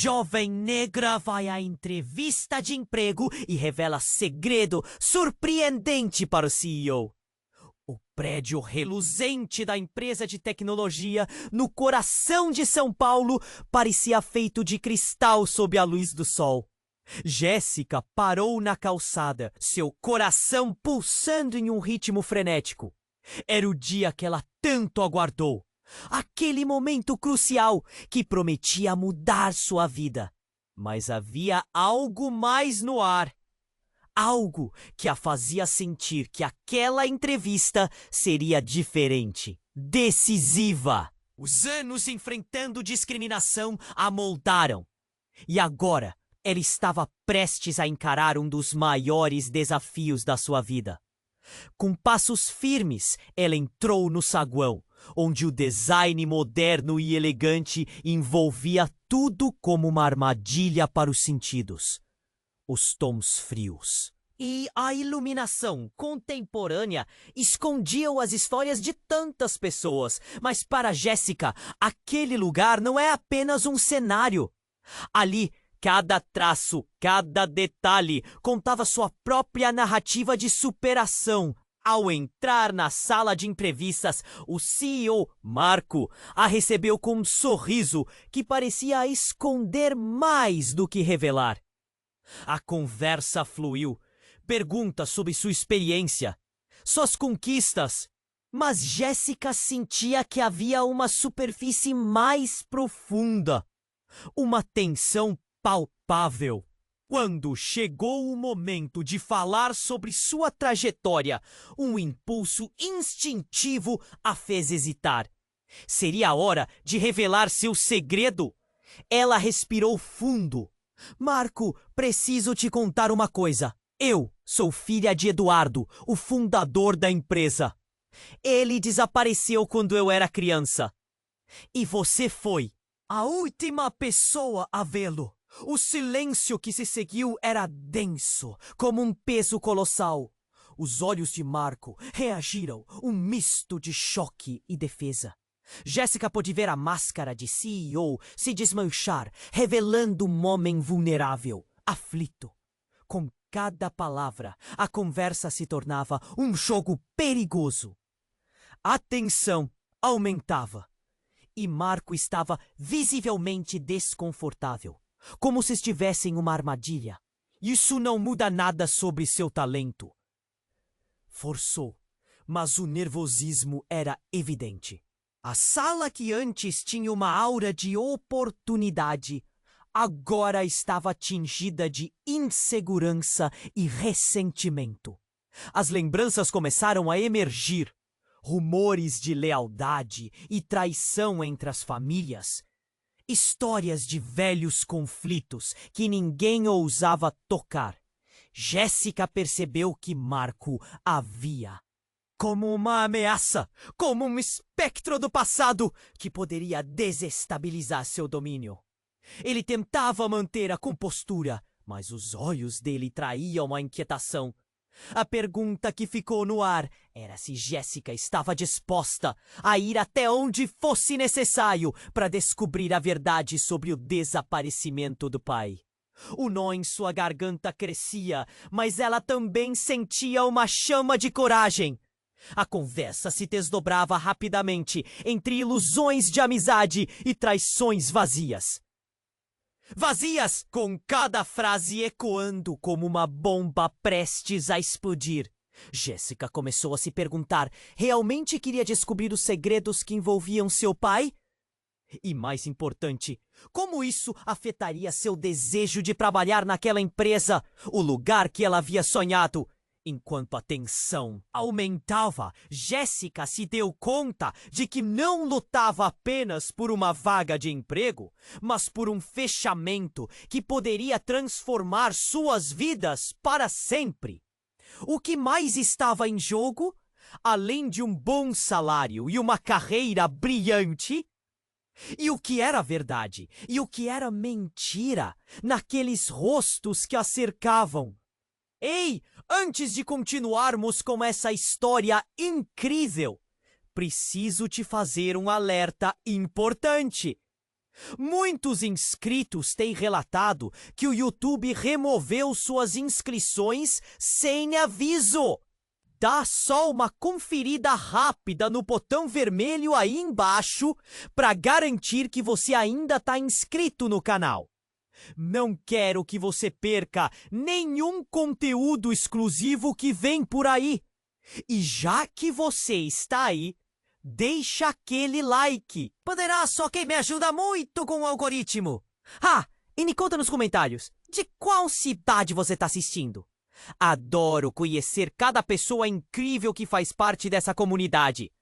Jovem negra vai à entrevista de emprego e revela segredo surpreendente para o CEO. O prédio reluzente da empresa de tecnologia, no coração de São Paulo, parecia feito de cristal sob a luz do sol. Jéssica parou na calçada, seu coração pulsando em um ritmo frenético. Era o dia que ela tanto aguardou. Aquele momento crucial que prometia mudar sua vida. Mas havia algo mais no ar. Algo que a fazia sentir que aquela entrevista seria diferente, decisiva. Os anos enfrentando discriminação a moldaram. E agora ela estava prestes a encarar um dos maiores desafios da sua vida. Com passos firmes, ela entrou no saguão, onde o design moderno e elegante envolvia tudo como uma armadilha para os sentidos. Os tons frios e a iluminação contemporânea escondiam as histórias de tantas pessoas, mas para Jéssica, aquele lugar não é apenas um cenário. Ali, cada traço, cada detalhe contava sua própria narrativa de superação. Ao entrar na sala de entrevistas, o CEO, Marco, a recebeu com um sorriso que parecia esconder mais do que revelar. A conversa fluiu. Perguntas sobre sua experiência, suas conquistas. Mas Jéssica sentia que havia uma superfície mais profunda. Uma tensão palpável. Quando chegou o momento de falar sobre sua trajetória, um impulso instintivo a fez hesitar. Seria a hora de revelar seu segredo? Ela respirou fundo. Marco, preciso te contar uma coisa. Eu sou filha de Eduardo, o fundador da empresa. Ele desapareceu quando eu era criança. E você foi a última pessoa a vê-lo. O silêncio que se seguiu era denso, como um peso colossal. Os olhos de Marco reagiram, um misto de choque e defesa. Jéssica pôde ver a máscara de CEO se desmanchar, revelando um homem vulnerável, aflito. Com cada palavra, a conversa se tornava um jogo perigoso. A tensão aumentava e Marco estava visivelmente desconfortável, como se estivesse em uma armadilha. Isso não muda nada sobre seu talento. Forçou, mas o nervosismo era evidente. A sala que antes tinha uma aura de oportunidade, agora estava tingida de insegurança e ressentimento. As lembranças começaram a emergir. Rumores de lealdade e traição entre as famílias. Histórias de velhos conflitos que ninguém ousava tocar. Jéssica percebeu que Marco havia como uma ameaça, como um espectro do passado que poderia desestabilizar seu domínio. Ele tentava manter a compostura, mas os olhos dele traíam a inquietação. A pergunta que ficou no ar era se Jéssica estava disposta a ir até onde fosse necessário para descobrir a verdade sobre o desaparecimento do pai. O nó em sua garganta crescia, mas ela também sentia uma chama de coragem. A conversa se desdobrava rapidamente entre ilusões de amizade e traições vazias. Vazias, com cada frase ecoando como uma bomba prestes a explodir. Jéssica começou a se perguntar, realmente queria descobrir os segredos que envolviam seu pai? E mais importante, como isso afetaria seu desejo de trabalhar naquela empresa, o lugar que ela havia sonhado? Enquanto a tensão aumentava, Jéssica se deu conta de que não lutava apenas por uma vaga de emprego, mas por um fechamento que poderia transformar suas vidas para sempre. O que mais estava em jogo? Além de um bom salário e uma carreira brilhante? E o que era verdade e o que era mentira naqueles rostos que a cercavam? Ei, antes de continuarmos com essa história incrível, preciso te fazer um alerta importante. Muitos inscritos têm relatado que o YouTube removeu suas inscrições sem aviso. Dá só uma conferida rápida no botão vermelho aí embaixo para garantir que você ainda está inscrito no canal. Não quero que você perca nenhum conteúdo exclusivo que vem por aí. E já que você está aí, deixa aquele like. Poderá só que me ajuda muito com o algoritmo. E me conta nos comentários, de qual cidade você está assistindo? Adoro conhecer cada pessoa incrível que faz parte dessa comunidade.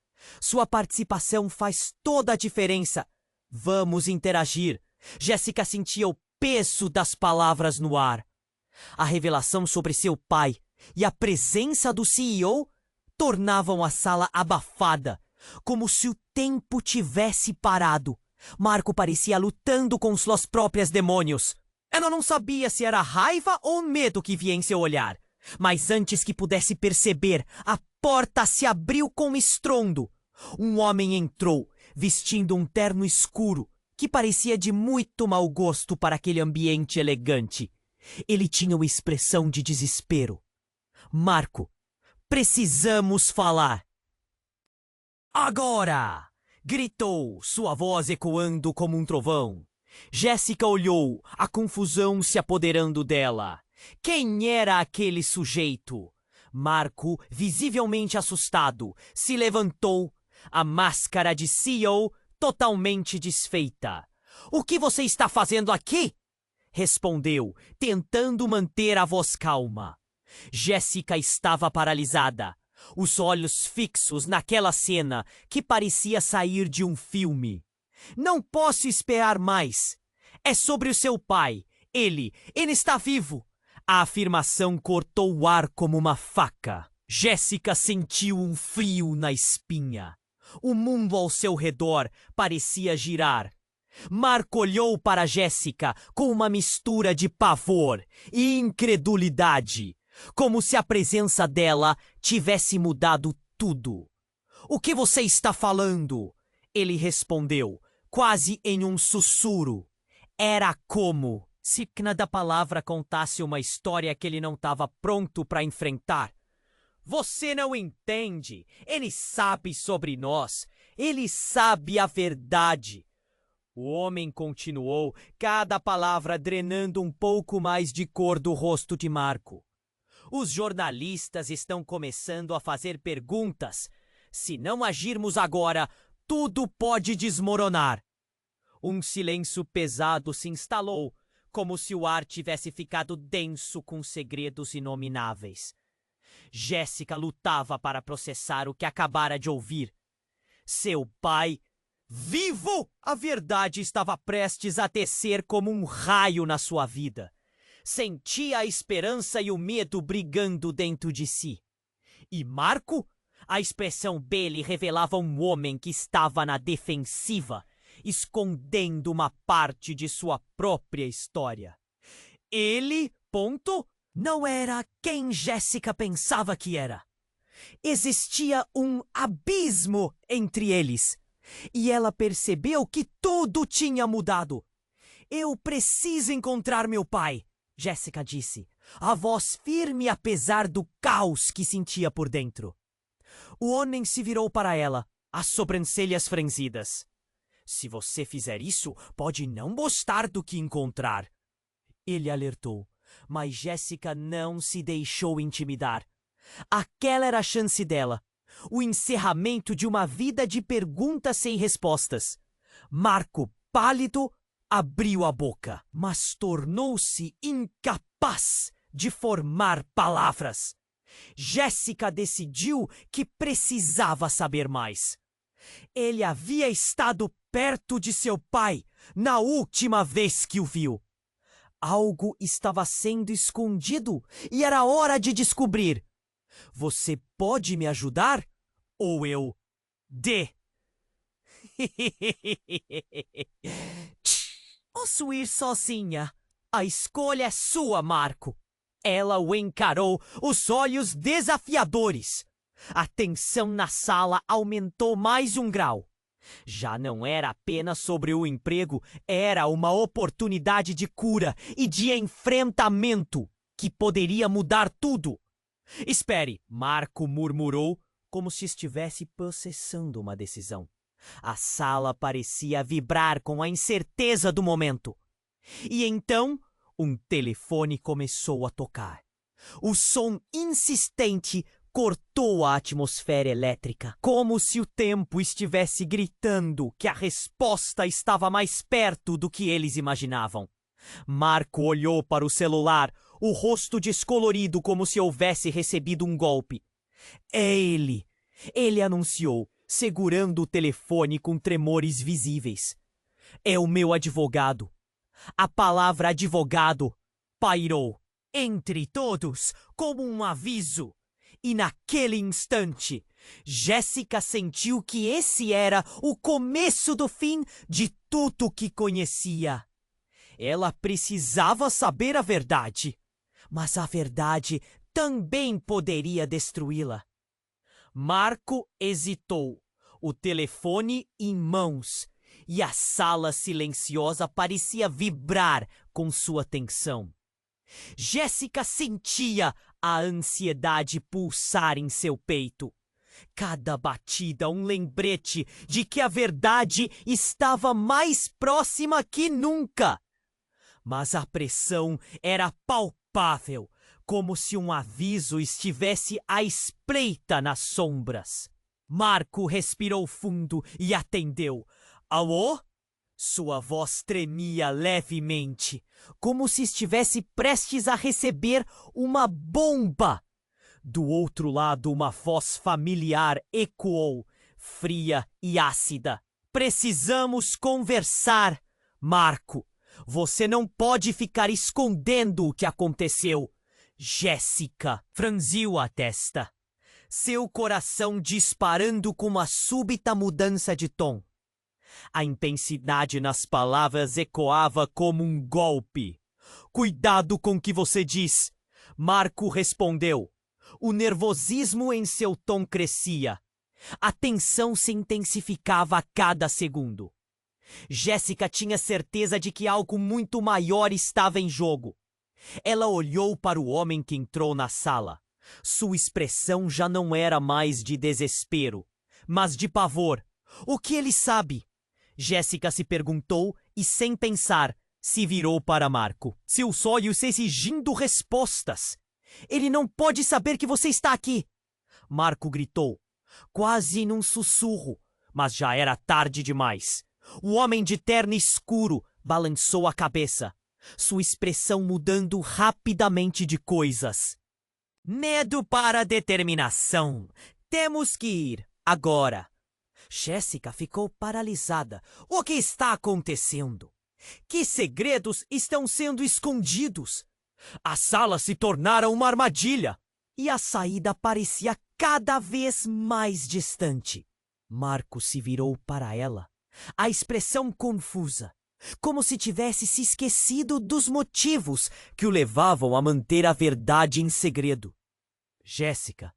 Sua participação faz toda a diferença. Vamos interagir. Jéssica sentia o peso das palavras no ar. A revelação sobre seu pai e a presença do CEO tornavam a sala abafada, como se o tempo tivesse parado. Marco parecia lutando com suas próprias demônios. Ela não sabia se era raiva ou medo que via em seu olhar. Mas antes que pudesse perceber, a porta se abriu com estrondo. Um homem entrou, vestindo um terno escuro, que parecia de muito mau gosto para aquele ambiente elegante. Ele tinha uma expressão de desespero. Marco, precisamos falar. Agora! Gritou, sua voz ecoando como um trovão. Jéssica olhou, a confusão se apoderando dela. Quem era aquele sujeito? Marco, visivelmente assustado, se levantou, a máscara de CEO totalmente desfeita. O que você está fazendo aqui? Respondeu, tentando manter a voz calma. Jéssica estava paralisada, os olhos fixos naquela cena que parecia sair de um filme. Não posso esperar mais. É sobre o seu pai. Ele está vivo. A afirmação cortou o ar como uma faca. Jéssica sentiu um frio na espinha. O mundo ao seu redor parecia girar. Marco olhou para Jéssica com uma mistura de pavor e incredulidade, como se a presença dela tivesse mudado tudo. O que você está falando? Ele respondeu, quase em um sussurro. Era como se cada palavra contasse uma história que ele não estava pronto para enfrentar. Você não entende. Ele sabe sobre nós. Ele sabe a verdade. O homem continuou, cada palavra drenando um pouco mais de cor do rosto de Marco. Os jornalistas estão começando a fazer perguntas. Se não agirmos agora, tudo pode desmoronar. Um silêncio pesado se instalou, como se o ar tivesse ficado denso com segredos inomináveis. Jéssica lutava para processar o que acabara de ouvir. Seu pai, vivo! A verdade estava prestes a descer como um raio na sua vida. Sentia a esperança e o medo brigando dentro de si. E Marco? A expressão dele revelava um homem que estava na defensiva, escondendo uma parte de sua própria história. Ele, não era quem Jéssica pensava que era. Existia um abismo entre eles, e ela percebeu que tudo tinha mudado. Eu preciso encontrar meu pai, Jéssica disse, a voz firme apesar do caos que sentia por dentro. O homem se virou para ela, as sobrancelhas franzidas. Se você fizer isso, pode não gostar do que encontrar. Ele alertou, mas Jéssica não se deixou intimidar. Aquela era a chance dela, o encerramento de uma vida de perguntas sem respostas. Marco, pálido, abriu a boca, mas tornou-se incapaz de formar palavras. Jéssica decidiu que precisava saber mais. Ele havia estado perto de seu pai na última vez que o viu. Algo estava sendo escondido e era hora de descobrir. Você pode me ajudar? Ou eu dê? Posso ir sozinha. A escolha é sua, Marco. Ela o encarou, os olhos desafiadores. A tensão na sala aumentou mais um grau. Já não era apenas sobre o emprego, era uma oportunidade de cura e de enfrentamento que poderia mudar tudo. Espere, Marco murmurou, como se estivesse processando uma decisão. A sala parecia vibrar com a incerteza do momento. E então, um telefone começou a tocar. O som insistente cortou a atmosfera elétrica, como se o tempo estivesse gritando que a resposta estava mais perto do que eles imaginavam. Marco olhou para o celular, o rosto descolorido como se houvesse recebido um golpe. É ele! Ele anunciou, segurando o telefone com tremores visíveis. É o meu advogado. A palavra advogado pairou entre todos como um aviso. E naquele instante, Jéssica sentiu que esse era o começo do fim de tudo que conhecia. Ela precisava saber a verdade, mas a verdade também poderia destruí-la. Marco hesitou, o telefone em mãos, e a sala silenciosa parecia vibrar com sua tensão. Jéssica sentia a ansiedade pulsar em seu peito. Cada batida um lembrete de que a verdade estava mais próxima que nunca. Mas a pressão era palpável, como se um aviso estivesse à espreita nas sombras. Marco respirou fundo e atendeu. Alô? Sua voz tremia levemente, como se estivesse prestes a receber uma bomba. Do outro lado, uma voz familiar ecoou, fria e ácida. Precisamos conversar, Marco. Você não pode ficar escondendo o que aconteceu. Jéssica franziu a testa, seu coração disparando com uma súbita mudança de tom. A intensidade nas palavras ecoava como um golpe. Cuidado com o que você diz, Marco respondeu. O nervosismo em seu tom crescia. A tensão se intensificava a cada segundo. Jéssica tinha certeza de que algo muito maior estava em jogo. Ela olhou para o homem que entrou na sala. Sua expressão já não era mais de desespero, mas de pavor. O que ele sabe? Jéssica se perguntou e, sem pensar, se virou para Marco, seus olhos exigindo respostas. Ele não pode saber que você está aqui! Marco gritou, quase num sussurro, mas já era tarde demais. O homem de terno escuro balançou a cabeça, sua expressão mudando rapidamente de coisas. Medo para determinação. Temos que ir, agora. Jéssica ficou paralisada. O que está acontecendo? Que segredos estão sendo escondidos? A sala se tornara uma armadilha. E a saída parecia cada vez mais distante. Marco se virou para ela, a expressão confusa, como se tivesse se esquecido dos motivos que o levavam a manter a verdade em segredo. Jéssica,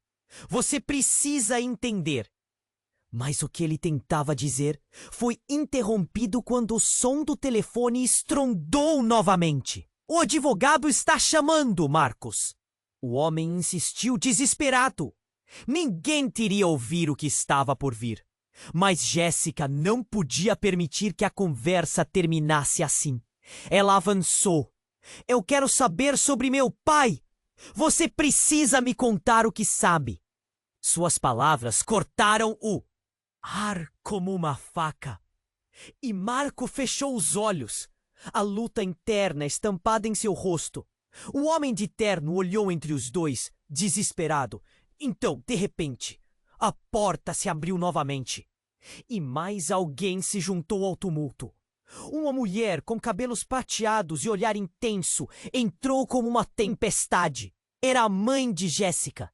você precisa entender. Mas o que ele tentava dizer foi interrompido quando o som do telefone estrondou novamente. O advogado está chamando, Marcos. O homem insistiu desesperado. Ninguém teria ouvir o que estava por vir. Mas Jéssica não podia permitir que a conversa terminasse assim. Ela avançou. Eu quero saber sobre meu pai. Você precisa me contar o que sabe. Suas palavras cortaram o ar como uma faca. E Marco fechou os olhos, a luta interna estampada em seu rosto. O homem de terno olhou entre os dois, desesperado. Então, de repente, a porta se abriu novamente. E mais alguém se juntou ao tumulto. Uma mulher com cabelos prateados e olhar intenso entrou como uma tempestade. Era a mãe de Jéssica.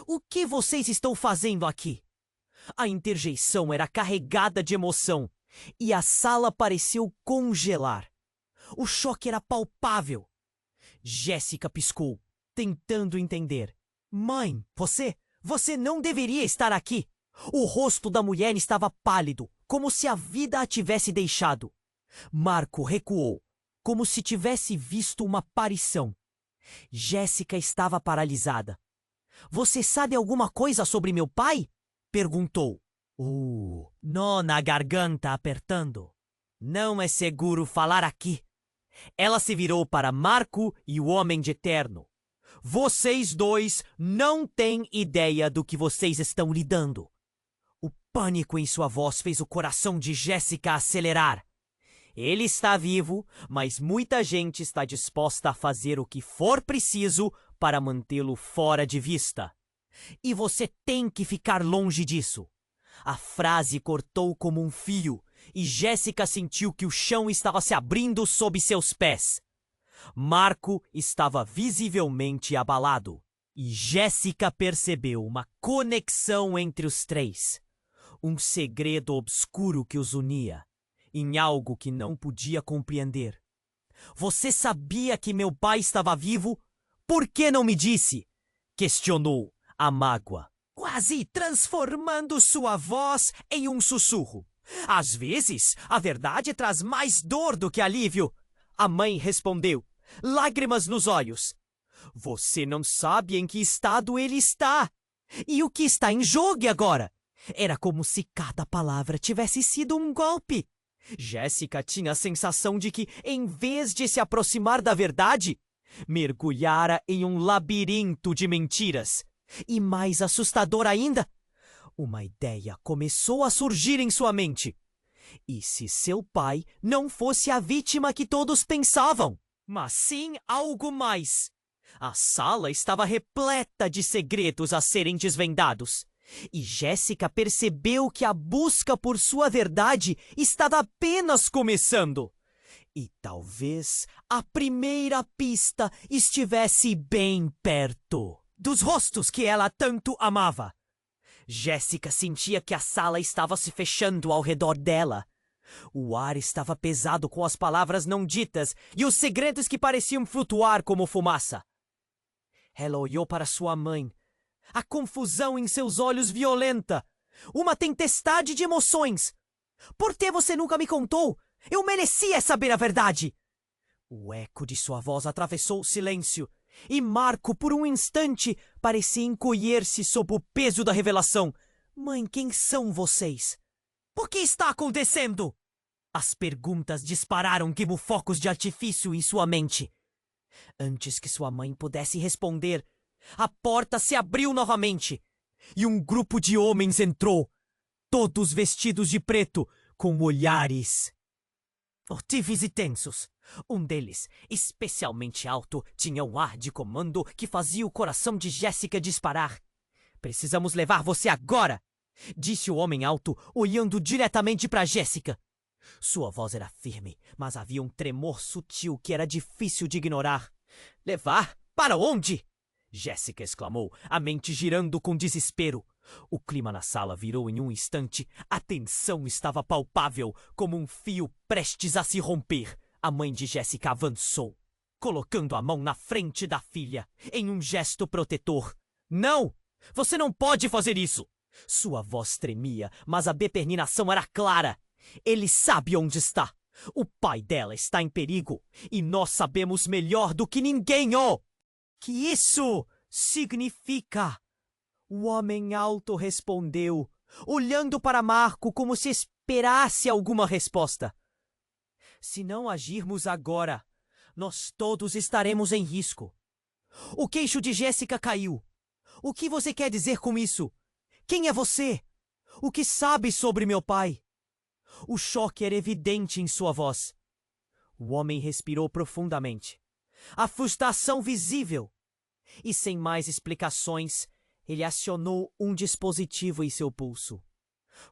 O que vocês estão fazendo aqui? A interjeição era carregada de emoção e a sala pareceu congelar. O choque era palpável. Jéssica piscou, tentando entender. Mãe, você não deveria estar aqui. O rosto da mulher estava pálido, como se a vida a tivesse deixado. Marco recuou, como se tivesse visto uma aparição. Jéssica estava paralisada. Você sabe alguma coisa sobre meu pai? Perguntou. Nó na garganta apertando. Não é seguro falar aqui. Ela se virou para Marco e o Homem de Terno. Vocês dois não têm ideia do que vocês estão lidando. O pânico em sua voz fez o coração de Jéssica acelerar. Ele está vivo, mas muita gente está disposta a fazer o que for preciso para mantê-lo fora de vista. E você tem que ficar longe disso. A frase cortou como um fio, e Jéssica sentiu que o chão estava se abrindo sob seus pés. Marco estava visivelmente abalado, e Jéssica percebeu uma conexão entre os três. Um segredo obscuro que os unia, em algo que não podia compreender. Você sabia que meu pai estava vivo? Por que não me disse? Questionou a mágoa, quase transformando sua voz em um sussurro. Às vezes, a verdade traz mais dor do que alívio. A mãe respondeu, lágrimas nos olhos. Você não sabe em que estado ele está. E o que está em jogo agora? Era como se cada palavra tivesse sido um golpe. Jéssica tinha a sensação de que, em vez de se aproximar da verdade, mergulhara em um labirinto de mentiras. E mais assustador ainda, uma ideia começou a surgir em sua mente. E se seu pai não fosse a vítima que todos pensavam, mas sim algo mais? A sala estava repleta de segredos a serem desvendados. E Jéssica percebeu que a busca por sua verdade estava apenas começando. E talvez a primeira pista estivesse bem perto dos rostos que ela tanto amava. Jéssica sentia que a sala estava se fechando ao redor dela. O ar estava pesado com as palavras não ditas e os segredos que pareciam flutuar como fumaça. Ela olhou para sua mãe. A confusão em seus olhos violenta. Uma tempestade de emoções. Por que você nunca me contou? Eu merecia saber a verdade. O eco de sua voz atravessou o silêncio. E Marco, por um instante, parecia encolher-se sob o peso da revelação. Mãe, quem são vocês? O que está acontecendo? As perguntas dispararam como focos de artifício em sua mente. Antes que sua mãe pudesse responder, a porta se abriu novamente e um grupo de homens entrou, todos vestidos de preto, com olhares furtivos e tensos. Um deles, especialmente alto, tinha um ar de comando que fazia o coração de Jéssica disparar. Precisamos levar você agora, disse o homem alto, olhando diretamente para Jéssica. Sua voz era firme, mas havia um tremor sutil que era difícil de ignorar. Levar? Para onde? Jéssica exclamou, a mente girando com desespero. O clima na sala virou em um instante. A tensão estava palpável, como um fio prestes a se romper. A mãe de Jéssica avançou, colocando a mão na frente da filha, em um gesto protetor. Não! Você não pode fazer isso! Sua voz tremia, mas a determinação era clara. Ele sabe onde está. O pai dela está em perigo, e nós sabemos melhor do que ninguém que isso significa. O homem alto respondeu, olhando para Marco como se esperasse alguma resposta. Se não agirmos agora, nós todos estaremos em risco. O queixo de Jéssica caiu. O que você quer dizer com isso? Quem é você? O que sabe sobre meu pai? O choque era evidente em sua voz. O homem respirou profundamente. A frustração visível. E sem mais explicações, ele acionou um dispositivo em seu pulso.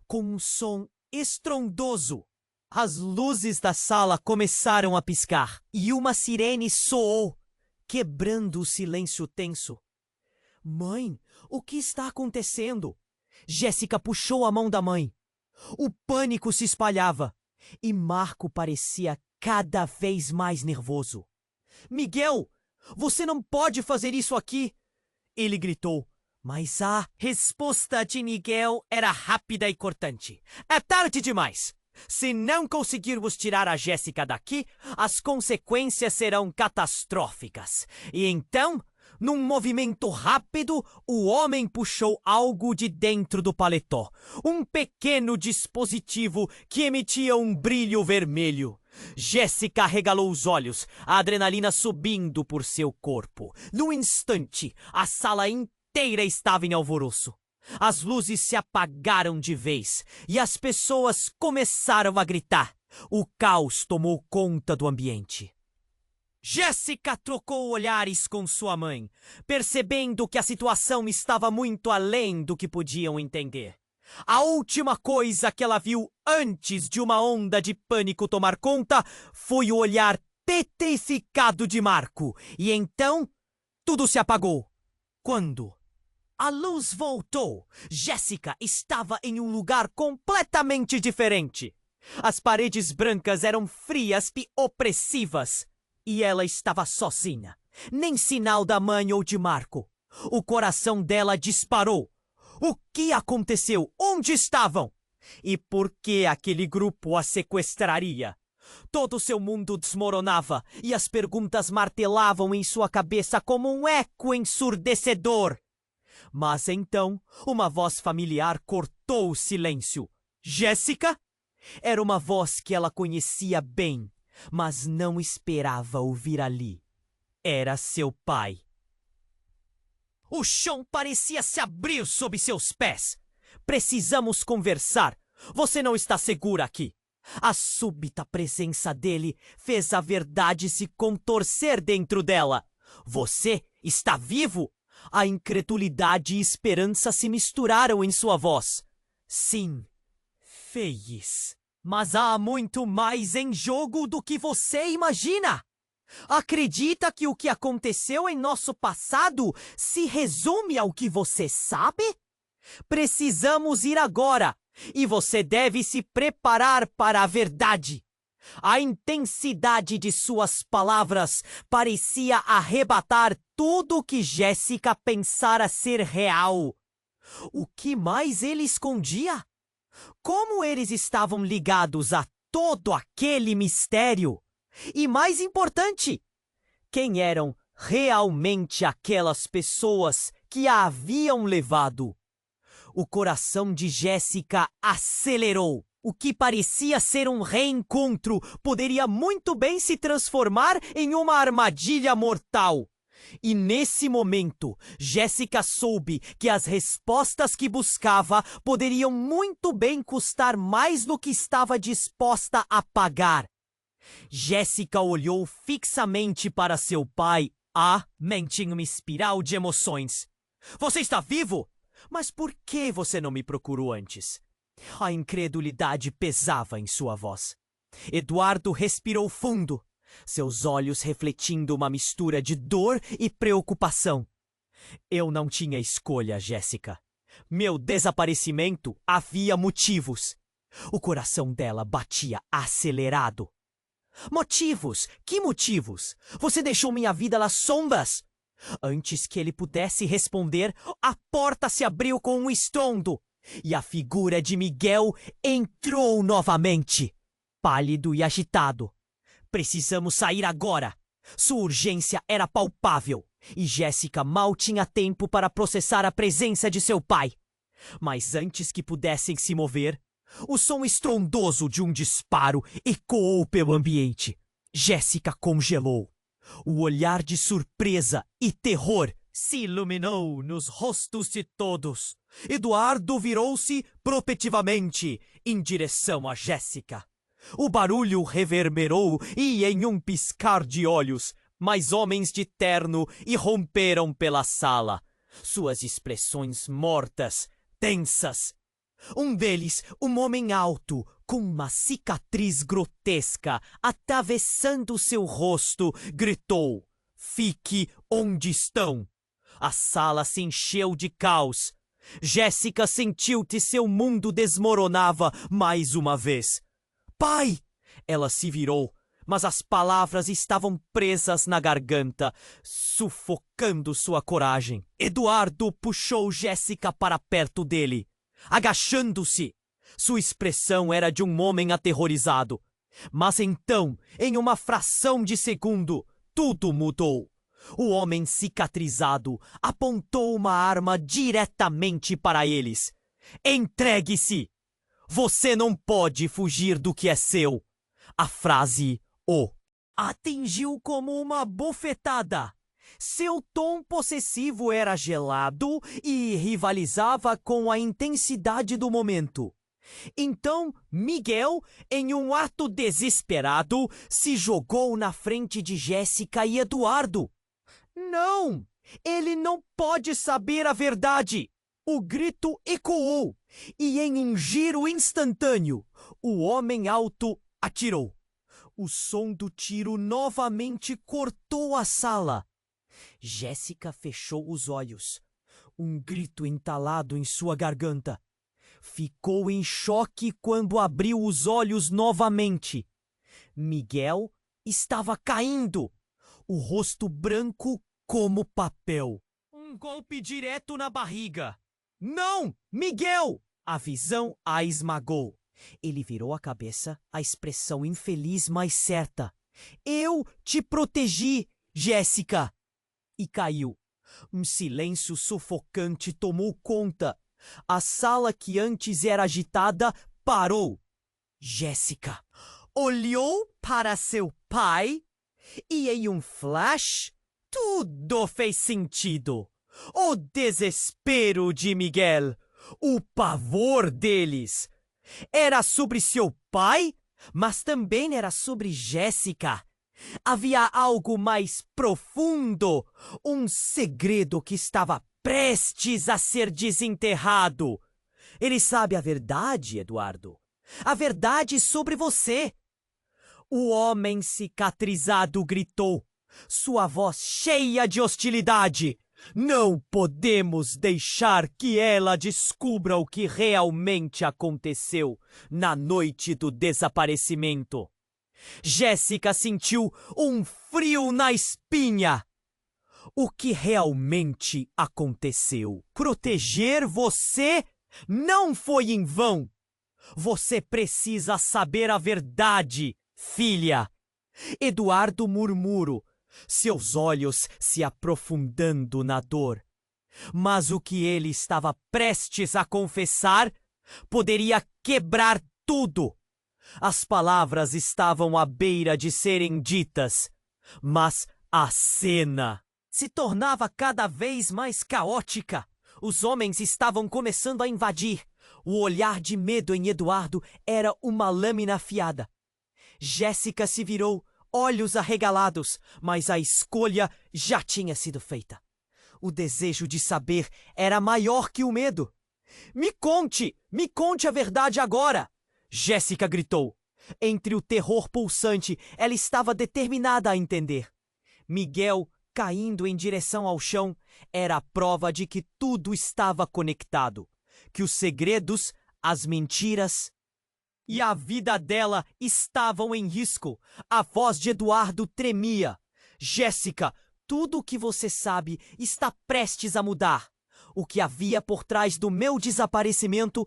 Com um som estrondoso, as luzes da sala começaram a piscar e uma sirene soou, quebrando o silêncio tenso. Mãe, o que está acontecendo? Jéssica puxou a mão da mãe. O pânico se espalhava e Marco parecia cada vez mais nervoso. Miguel, você não pode fazer isso aqui! Ele gritou, Mas a resposta de Miguel era rápida e cortante. É tarde demais. Se não conseguirmos tirar a Jéssica daqui, as consequências serão catastróficas. E então, num movimento rápido, o homem puxou algo de dentro do paletó. Um pequeno dispositivo que emitia um brilho vermelho. Jéssica arregalou os olhos, a adrenalina subindo por seu corpo. No instante, a sala inteira estava em alvoroço. As luzes se apagaram de vez e as pessoas começaram a gritar. O caos tomou conta do ambiente. Jéssica trocou olhares com sua mãe, percebendo que a situação estava muito além do que podiam entender. A última coisa que ela viu antes de uma onda de pânico tomar conta foi o olhar petrificado de Marco. E então, tudo se apagou. Quando a luz voltou, Jéssica estava em um lugar completamente diferente. As paredes brancas eram frias e opressivas. E ela estava sozinha. Nem sinal da mãe ou de Marco. O coração dela disparou. O que aconteceu? Onde estavam? E por que aquele grupo a sequestraria? Todo seu mundo desmoronava e as perguntas martelavam em sua cabeça como um eco ensurdecedor. Mas então, uma voz familiar cortou o silêncio. Jéssica? Era uma voz que ela conhecia bem, mas não esperava ouvir ali. Era seu pai. O chão parecia se abrir sob seus pés. Precisamos conversar. Você não está segura aqui. A súbita presença dele fez a verdade se contorcer dentro dela. Você está vivo? A incredulidade e esperança se misturaram em sua voz. Sim, Feies. Mas há muito mais em jogo do que você imagina. Acredita que o que aconteceu em nosso passado se resume ao que você sabe? Precisamos ir agora, e você deve se preparar para a verdade. A intensidade de suas palavras parecia arrebatar tudo o que Jéssica pensara ser real. O que mais ele escondia? Como eles estavam ligados a todo aquele mistério? E mais importante, quem eram realmente aquelas pessoas que a haviam levado? O coração de Jéssica acelerou. O que parecia ser um reencontro poderia muito bem se transformar em uma armadilha mortal. E nesse momento, Jéssica soube que as respostas que buscava poderiam muito bem custar mais do que estava disposta a pagar. Jéssica olhou fixamente para seu pai, mente em uma espiral de emoções. Você está vivo? Mas por que você não me procurou antes? A incredulidade pesava em sua voz. Eduardo respirou fundo, seus olhos refletindo uma mistura de dor e preocupação. Eu não tinha escolha, Jéssica. Meu desaparecimento havia motivos. O coração dela batia acelerado. Motivos? Que motivos? Você deixou minha vida nas sombras. Antes que ele pudesse responder, a porta se abriu com um estrondo e a figura de Miguel entrou novamente, pálido e agitado. Precisamos sair agora. Sua urgência era palpável e Jéssica mal tinha tempo para processar a presença de seu pai. Mas antes que pudessem se mover, o som estrondoso de um disparo ecoou pelo ambiente. Jéssica congelou. O olhar de surpresa e terror se iluminou nos rostos de todos. Eduardo virou-se protetivamente em direção a Jéssica. O barulho reverberou e, em um piscar de olhos, mais homens de terno irromperam pela sala. Suas expressões mortas, tensas. Um deles, um homem alto, com uma cicatriz grotesca atravessando seu rosto, gritou: "Fique onde estão!" A sala se encheu de caos. Jéssica sentiu que seu mundo desmoronava mais uma vez. "Pai!" Ela se virou, mas as palavras estavam presas na garganta, sufocando sua coragem. Eduardo puxou Jéssica para perto dele, agachando-se. Sua expressão era de um homem aterrorizado. Mas então, em uma fração de segundo, tudo mudou. O homem cicatrizado apontou uma arma diretamente para eles. Entregue-se! Você não pode fugir do que é seu. A frase o atingiu como uma bofetada. Seu tom possessivo era gelado e rivalizava com a intensidade do momento. Então, Miguel, em um ato desesperado, se jogou na frente de Jéssica e Eduardo. Não! Ele não pode saber a verdade! O grito ecoou, e em um giro instantâneo, o homem alto atirou. O som do tiro novamente cortou a sala. Jéssica fechou os olhos. Um grito entalado em sua garganta. Ficou em choque quando abriu os olhos novamente. Miguel estava caindo, o rosto branco como papel. Um golpe direto na barriga. Não, Miguel! A visão a esmagou. Ele virou a cabeça, a expressão infeliz mais certa. Eu te protegi, Jéssica! E caiu. Um silêncio sufocante tomou conta. A sala que antes era agitada parou. Jéssica olhou para seu pai e em um flash tudo fez sentido. O desespero de Miguel, o pavor deles. Era sobre seu pai, mas também era sobre Jéssica. Havia algo mais profundo, um segredo que estava prestes a ser desenterrado. Ele sabe a verdade, Eduardo. A verdade sobre você. O homem cicatrizado gritou, sua voz cheia de hostilidade. Não podemos deixar que ela descubra o que realmente aconteceu na noite do desaparecimento. Jéssica sentiu um frio na espinha. O que realmente aconteceu? Proteger você não foi em vão. Você precisa saber a verdade, filha. Eduardo murmurou, seus olhos se aprofundando na dor. Mas o que ele estava prestes a confessar poderia quebrar tudo. As palavras estavam à beira de serem ditas, mas a cena se tornava cada vez mais caótica. Os homens estavam começando a invadir. O olhar de medo em Eduardo era uma lâmina afiada. Jéssica se virou, olhos arregalados, mas a escolha já tinha sido feita. O desejo de saber era maior que o medo. Me conte a verdade agora! Jéssica gritou. Entre o terror pulsante, ela estava determinada a entender. Miguel, caindo em direção ao chão, era a prova de que tudo estava conectado, que os segredos, as mentiras e a vida dela estavam em risco. A voz de Eduardo tremia. Jéssica, tudo o que você sabe está prestes a mudar. O que havia por trás do meu desaparecimento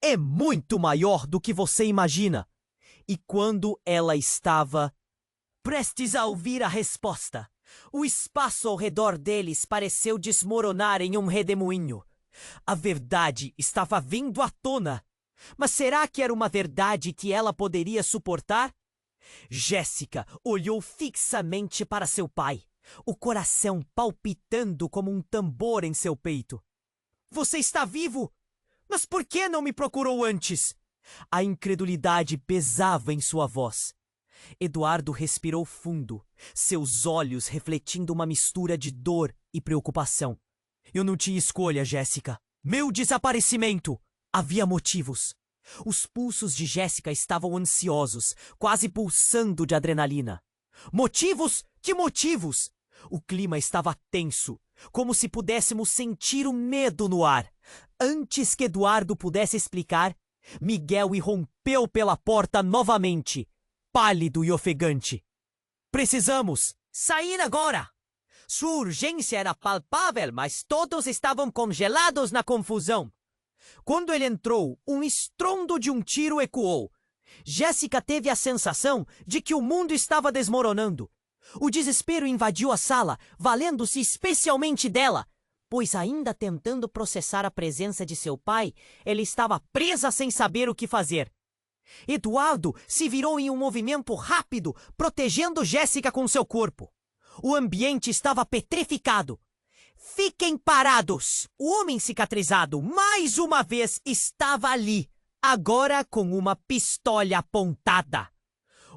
é muito maior do que você imagina. E quando ela estava prestes a ouvir a resposta, o espaço ao redor deles pareceu desmoronar em um redemoinho. A verdade estava vindo à tona. Mas será que era uma verdade que ela poderia suportar? Jéssica olhou fixamente para seu pai, o coração palpitando como um tambor em seu peito. Você está vivo? Mas por que não me procurou antes? A incredulidade pesava em sua voz. Eduardo respirou fundo, seus olhos refletindo uma mistura de dor e preocupação. Eu não tinha escolha, Jéssica. Meu desaparecimento! Havia motivos. Os pulsos de Jéssica estavam ansiosos, quase pulsando de adrenalina. Motivos? Que motivos? O clima estava tenso, como se pudéssemos sentir o medo no ar. Antes que Eduardo pudesse explicar, Miguel irrompeu pela porta novamente. pálido e ofegante. Precisamos sair agora! Sua urgência era palpável, mas todos estavam congelados na confusão. Quando ele entrou, um estrondo de um tiro ecoou. Jéssica teve a sensação de que o mundo estava desmoronando. O desespero invadiu a sala, valendo-se especialmente dela, pois ainda tentando processar a presença de seu pai, ela estava presa sem saber o que fazer. Eduardo se virou em um movimento rápido, protegendo Jéssica com seu corpo. O ambiente estava petrificado. Fiquem parados! O homem cicatrizado, mais uma vez, estava ali, agora com uma pistola apontada.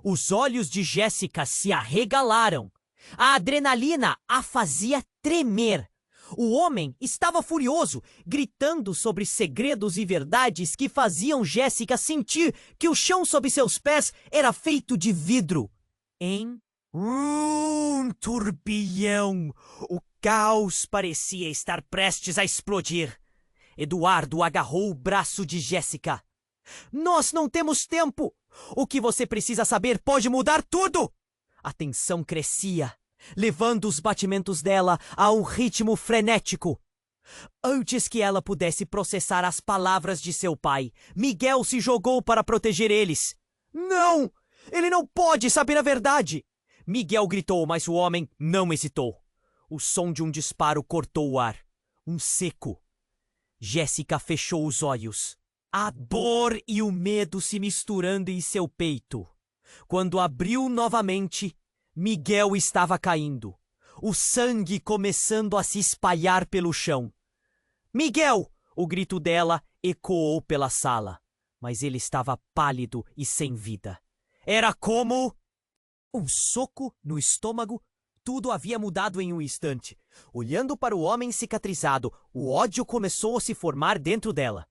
Os olhos de Jéssica se arregalaram. A adrenalina a fazia tremer. O homem estava furioso, gritando sobre segredos e verdades que faziam Jéssica sentir que o chão sob seus pés era feito de vidro. Em um turbilhão, o caos parecia estar prestes a explodir. Eduardo agarrou o braço de Jéssica. Nós não temos tempo! O que você precisa saber pode mudar tudo! A tensão crescia, levando os batimentos dela a um ritmo frenético. Antes que ela pudesse processar as palavras de seu pai, Miguel se jogou para proteger eles. Não! Ele não pode saber a verdade! Miguel gritou, mas o homem não hesitou. O som de um disparo cortou o ar. Um seco. Jéssica fechou os olhos. A dor e o medo se misturando em seu peito. Quando abriu novamente, Miguel estava caindo. O sangue começando a se espalhar pelo chão. Miguel! O grito dela ecoou pela sala. Mas ele estava pálido e sem vida. Era como um soco no estômago. Tudo havia mudado em um instante. Olhando para o homem cicatrizado, o ódio começou a se formar dentro dela.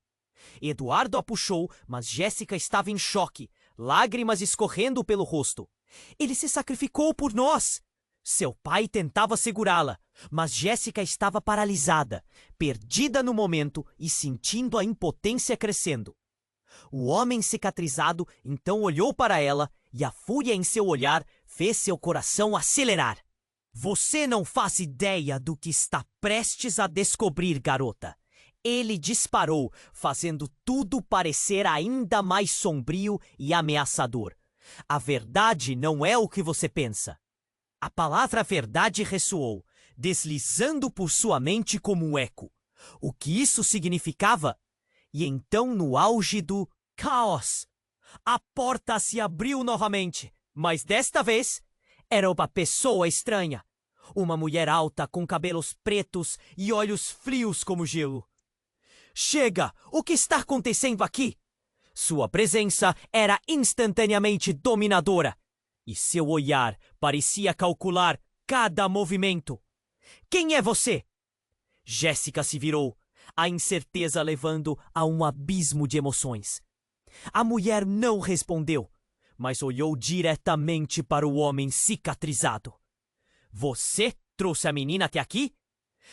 Eduardo a puxou, mas Jéssica estava em choque, lágrimas escorrendo pelo rosto. Ele se sacrificou por nós! Seu pai tentava segurá-la, mas Jéssica estava paralisada, perdida no momento e sentindo a impotência crescendo. O homem cicatrizado então olhou para ela e a fúria em seu olhar fez seu coração acelerar. Você não faz ideia do que está prestes a descobrir, garota. Ele disparou, fazendo tudo parecer ainda mais sombrio e ameaçador. A verdade não é o que você pensa. A palavra verdade ressoou, deslizando por sua mente como um eco. O que isso significava? E então, no auge do caos, a porta se abriu novamente, mas desta vez era uma pessoa estranha. Uma mulher alta com cabelos pretos e olhos frios como gelo. Chega! O que está acontecendo aqui? Sua presença era instantaneamente dominadora, e seu olhar parecia calcular cada movimento. Quem é você? Jéssica se virou, a incerteza levando a um abismo de emoções. A mulher não respondeu, mas olhou diretamente para o homem cicatrizado. Você trouxe a menina até aqui?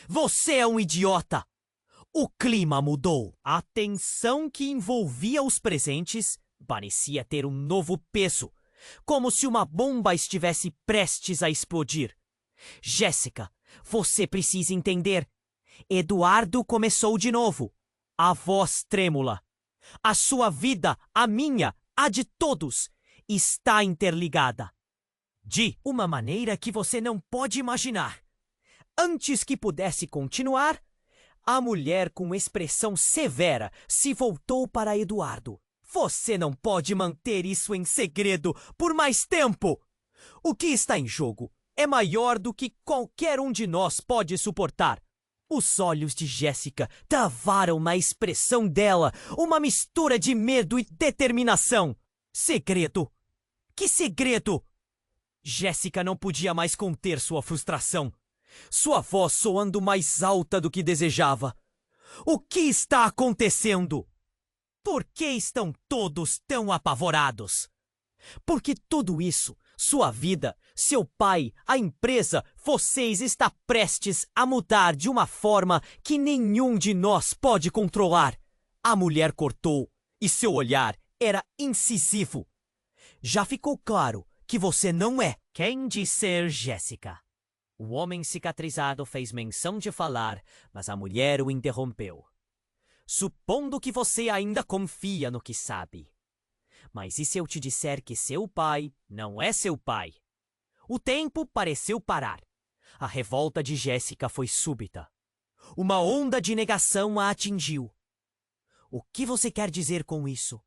Você é um idiota! O clima mudou. A tensão que envolvia os presentes parecia ter um novo peso, como se uma bomba estivesse prestes a explodir. Jéssica, você precisa entender. Eduardo começou de novo, a voz trêmula. A sua vida, a minha, a de todos, está interligada. De uma maneira que você não pode imaginar. Antes que pudesse continuar, a mulher com expressão severa se voltou para Eduardo. Você não pode manter isso em segredo por mais tempo. O que está em jogo é maior do que qualquer um de nós pode suportar. Os olhos de Jéssica travaram na expressão dela uma mistura de medo e determinação. Segredo? Que segredo? Jéssica não podia mais conter sua frustração. Sua voz soando mais alta do que desejava. O que está acontecendo? Por que estão todos tão apavorados? Porque tudo isso, sua vida, seu pai, a empresa, vocês está prestes a mudar de uma forma que nenhum de nós pode controlar. A mulher cortou, e seu olhar era incisivo. Já ficou claro que você não é quem diz ser Jéssica. O homem cicatrizado fez menção de falar, mas a mulher o interrompeu. Supondo que você ainda confia no que sabe. Mas e se eu te disser que seu pai não é seu pai? O tempo pareceu parar. A revolta de Jéssica foi súbita. Uma onda de negação a atingiu. O que você quer dizer com isso?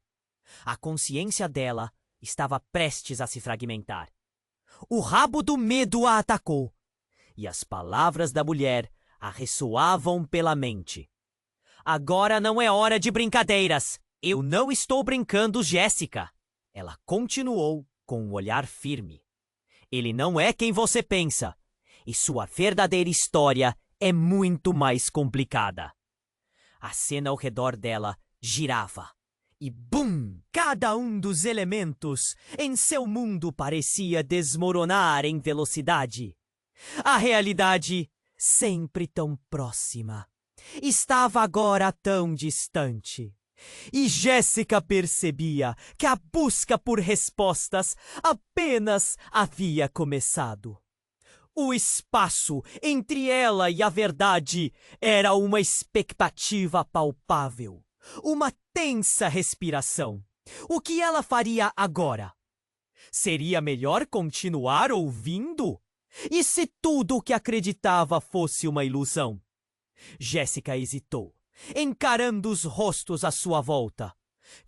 A consciência dela estava prestes a se fragmentar. O rabo do medo a atacou, e as palavras da mulher a ressoavam pela mente. Agora não é hora de brincadeiras. Eu não estou brincando, Jéssica. Ela continuou com um olhar firme. Ele não é quem você pensa, e sua verdadeira história é muito mais complicada. A cena ao redor dela girava. E bum! Cada um dos elementos em seu mundo parecia desmoronar em velocidade. A realidade, sempre tão próxima, estava agora tão distante. E Jéssica percebia que a busca por respostas apenas havia começado. O espaço entre ela e a verdade era uma expectativa palpável, uma tensa respiração. O que ela faria agora? Seria melhor continuar ouvindo? E se tudo o que acreditava fosse uma ilusão? Jéssica hesitou, encarando os rostos à sua volta,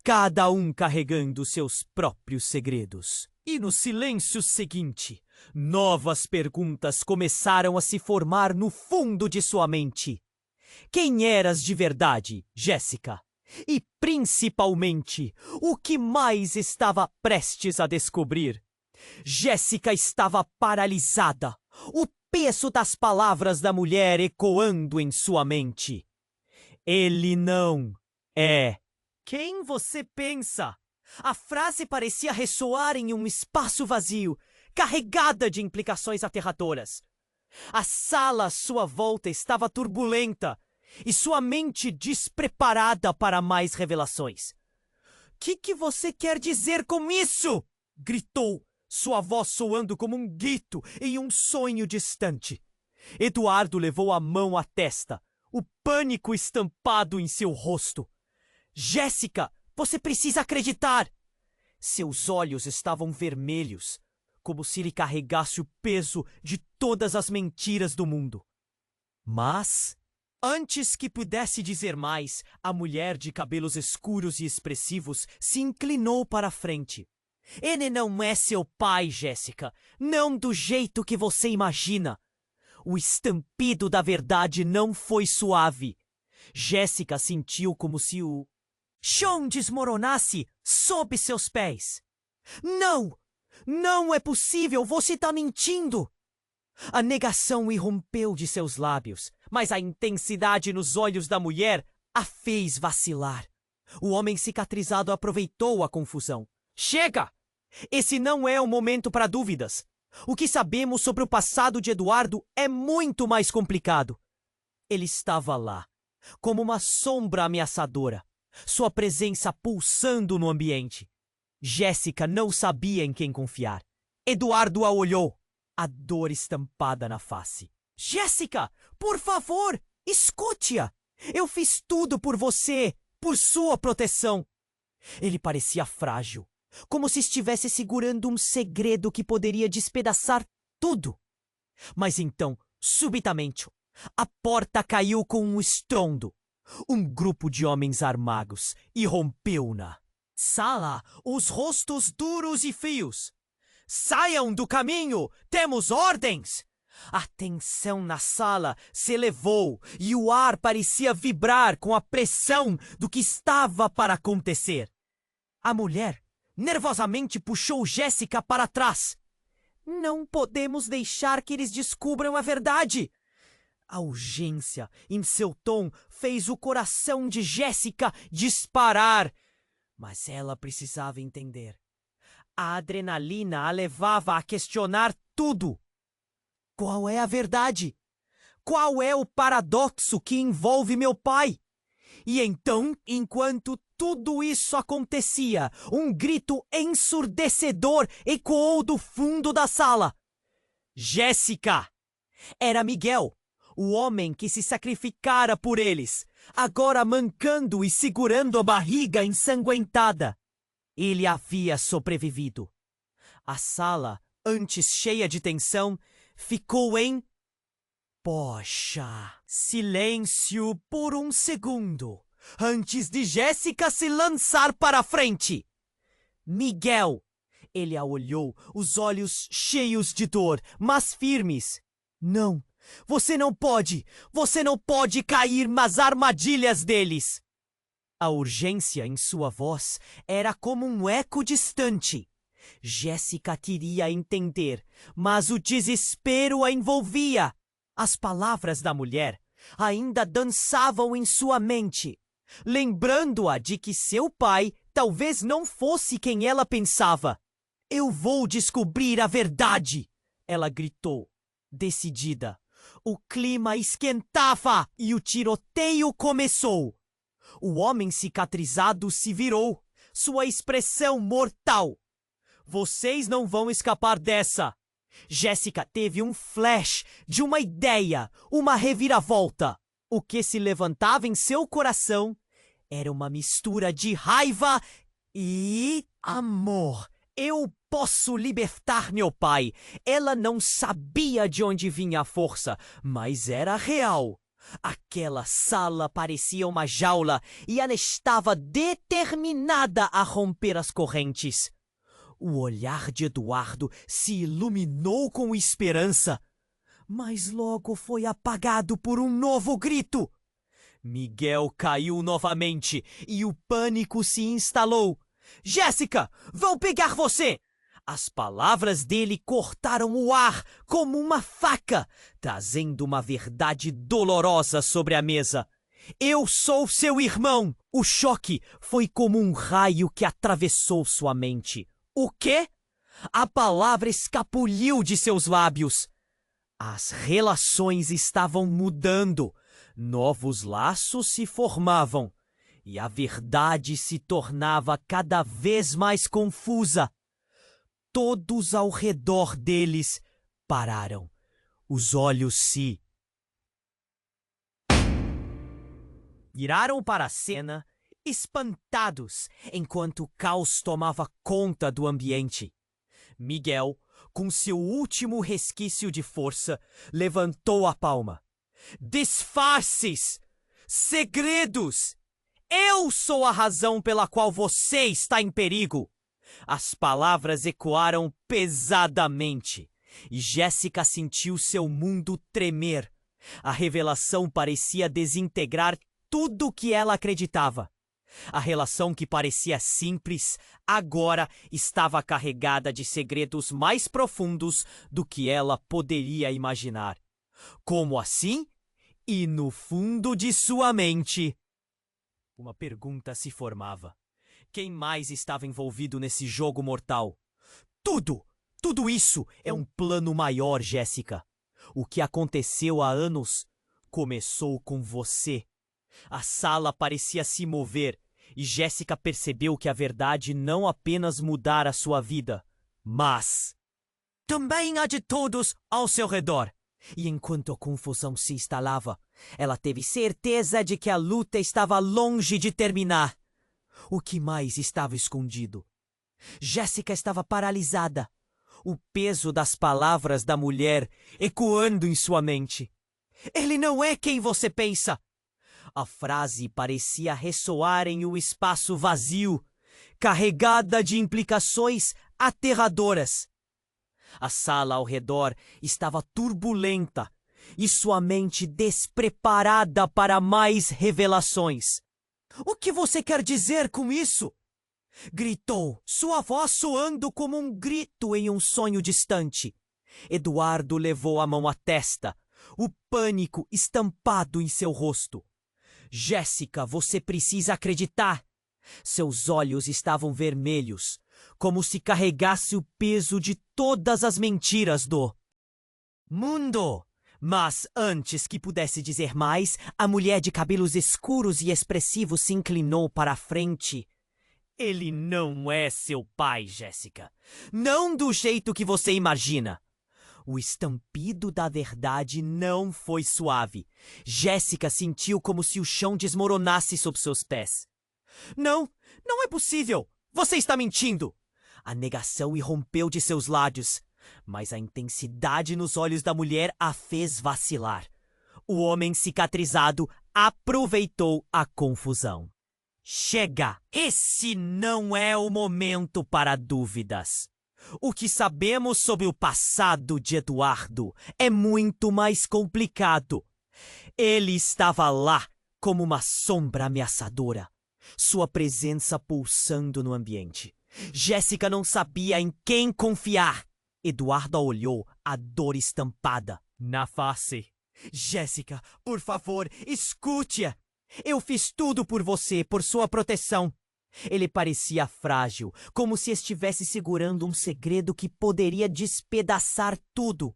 cada um carregando seus próprios segredos. E no silêncio seguinte, novas perguntas começaram a se formar no fundo de sua mente. Quem eras de verdade, Jéssica? E, principalmente, o que mais estava prestes a descobrir? Jéssica estava paralisada, o peso das palavras da mulher ecoando em sua mente. Ele não é quem você pensa. A frase parecia ressoar em um espaço vazio, carregada de implicações aterradoras. A sala à sua volta estava turbulenta e sua mente despreparada para mais revelações. Que você quer dizer com isso? Gritou, sua voz soando como um grito em um sonho distante. Eduardo levou a mão à testa, o pânico estampado em seu rosto. Jéssica, você precisa acreditar! Seus olhos estavam vermelhos, como se ele carregasse o peso de todas as mentiras do mundo. Mas, antes que pudesse dizer mais, a mulher de cabelos escuros e expressivos se inclinou para a frente. Ele não é seu pai, Jéssica, não do jeito que você imagina. O estampido da verdade não foi suave. Jéssica sentiu como se o chão desmoronasse sob seus pés. Não! Não é possível! Você está mentindo! A negação irrompeu de seus lábios, mas a intensidade nos olhos da mulher a fez vacilar. O homem cicatrizado aproveitou a confusão. Chega! Esse não é o momento para dúvidas. O que sabemos sobre o passado de Eduardo é muito mais complicado. Ele estava lá, como uma sombra ameaçadora, sua presença pulsando no ambiente. Jéssica não sabia em quem confiar. Eduardo a olhou, a dor estampada na face. Jéssica, por favor, escute-a! Eu fiz tudo por você, por sua proteção. Ele parecia frágil, como se estivesse segurando um segredo que poderia despedaçar tudo. Mas então, subitamente, a porta caiu com um estrondo. Um grupo de homens armados irrompeu-na sala, os rostos duros e frios. Saiam do caminho! Temos ordens! A tensão na sala se elevou e o ar parecia vibrar com a pressão do que estava para acontecer. A mulher nervosamente puxou Jéssica para trás. Não podemos deixar que eles descubram a verdade! A urgência em seu tom fez o coração de Jéssica disparar. Mas ela precisava entender. A adrenalina a levava a questionar tudo. Qual é a verdade? Qual é o paradoxo que envolve meu pai? E então, enquanto tudo isso acontecia, um grito ensurdecedor ecoou do fundo da sala. Jéssica! Era Miguel, o homem que se sacrificara por eles, agora mancando e segurando a barriga ensanguentada. Ele havia sobrevivido. A sala, antes cheia de tensão, ficou em... Poxa! Silêncio por um segundo, antes de Jéssica se lançar para a frente. Miguel! Ele a olhou, os olhos cheios de dor, mas firmes. Não, você não pode cair nas armadilhas deles. A urgência em sua voz era como um eco distante. Jéssica queria entender, mas o desespero a envolvia. As palavras da mulher ainda dançavam em sua mente, lembrando-a de que seu pai talvez não fosse quem ela pensava. Eu vou descobrir a verdade! Ela gritou, decidida. O clima esquentava e o tiroteio começou. O homem cicatrizado se virou, sua expressão mortal. Vocês não vão escapar dessa! Jéssica teve um flash de uma ideia, uma reviravolta. O que se levantava em seu coração era uma mistura de raiva e amor. Eu posso libertar meu pai. Ela não sabia de onde vinha a força, mas era real. Aquela sala parecia uma jaula e ela estava determinada a romper as correntes. O olhar de Eduardo se iluminou com esperança, mas logo foi apagado por um novo grito. Miguel caiu novamente e o pânico se instalou. Jéssica, vão pegar você! As palavras dele cortaram o ar como uma faca, trazendo uma verdade dolorosa sobre a mesa. Eu sou seu irmão! O choque foi como um raio que atravessou sua mente. O quê? A palavra escapuliu de seus lábios. As relações estavam mudando. Novos laços se formavam. E a verdade se tornava cada vez mais confusa. Todos ao redor deles pararam. Os olhos se viraram para a cena, espantados, enquanto o caos tomava conta do ambiente. Miguel, com seu último resquício de força, levantou a palma. Disfarces! Segredos! Eu sou a razão pela qual você está em perigo! As palavras ecoaram pesadamente, e Jéssica sentiu seu mundo tremer. A revelação parecia desintegrar tudo o que ela acreditava. A relação que parecia simples, agora estava carregada de segredos mais profundos do que ela poderia imaginar. Como assim? E no fundo de sua mente, uma pergunta se formava. Quem mais estava envolvido nesse jogo mortal? Tudo! Tudo isso é um plano maior, Jéssica. O que aconteceu há anos começou com você. A sala parecia se mover e Jéssica percebeu que a verdade não apenas mudara sua vida, mas também a de todos ao seu redor. E enquanto a confusão se instalava, ela teve certeza de que a luta estava longe de terminar. O que mais estava escondido? Jéssica estava paralisada, o peso das palavras da mulher ecoando em sua mente. Ele não é quem você pensa! A frase parecia ressoar em um espaço vazio, carregada de implicações aterradoras. A sala ao redor estava turbulenta e sua mente despreparada para mais revelações. O que você quer dizer com isso? Gritou, sua voz soando como um grito em um sonho distante. Eduardo levou a mão à testa, o pânico estampado em seu rosto. Jéssica, você precisa acreditar. Seus olhos estavam vermelhos, como se carregasse o peso de todas as mentiras do mundo. Mas antes que pudesse dizer mais, a mulher de cabelos escuros e expressivos se inclinou para a frente. Ele não é seu pai, Jéssica. Não do jeito que você imagina. O estampido da verdade não foi suave. Jéssica sentiu como se o chão desmoronasse sob seus pés. Não, não é possível. Você está mentindo. A negação irrompeu de seus lábios, mas a intensidade nos olhos da mulher a fez vacilar. O homem cicatrizado aproveitou a confusão. Chega! Esse não é o momento para dúvidas. O que sabemos sobre o passado de Eduardo é muito mais complicado. Ele estava lá como uma sombra ameaçadora, sua presença pulsando no ambiente. Jéssica não sabia em quem confiar. Eduardo a olhou, a dor estampada na face. Jéssica, por favor, escute-a. Eu fiz tudo por você, por sua proteção. Ele parecia frágil, como se estivesse segurando um segredo que poderia despedaçar tudo.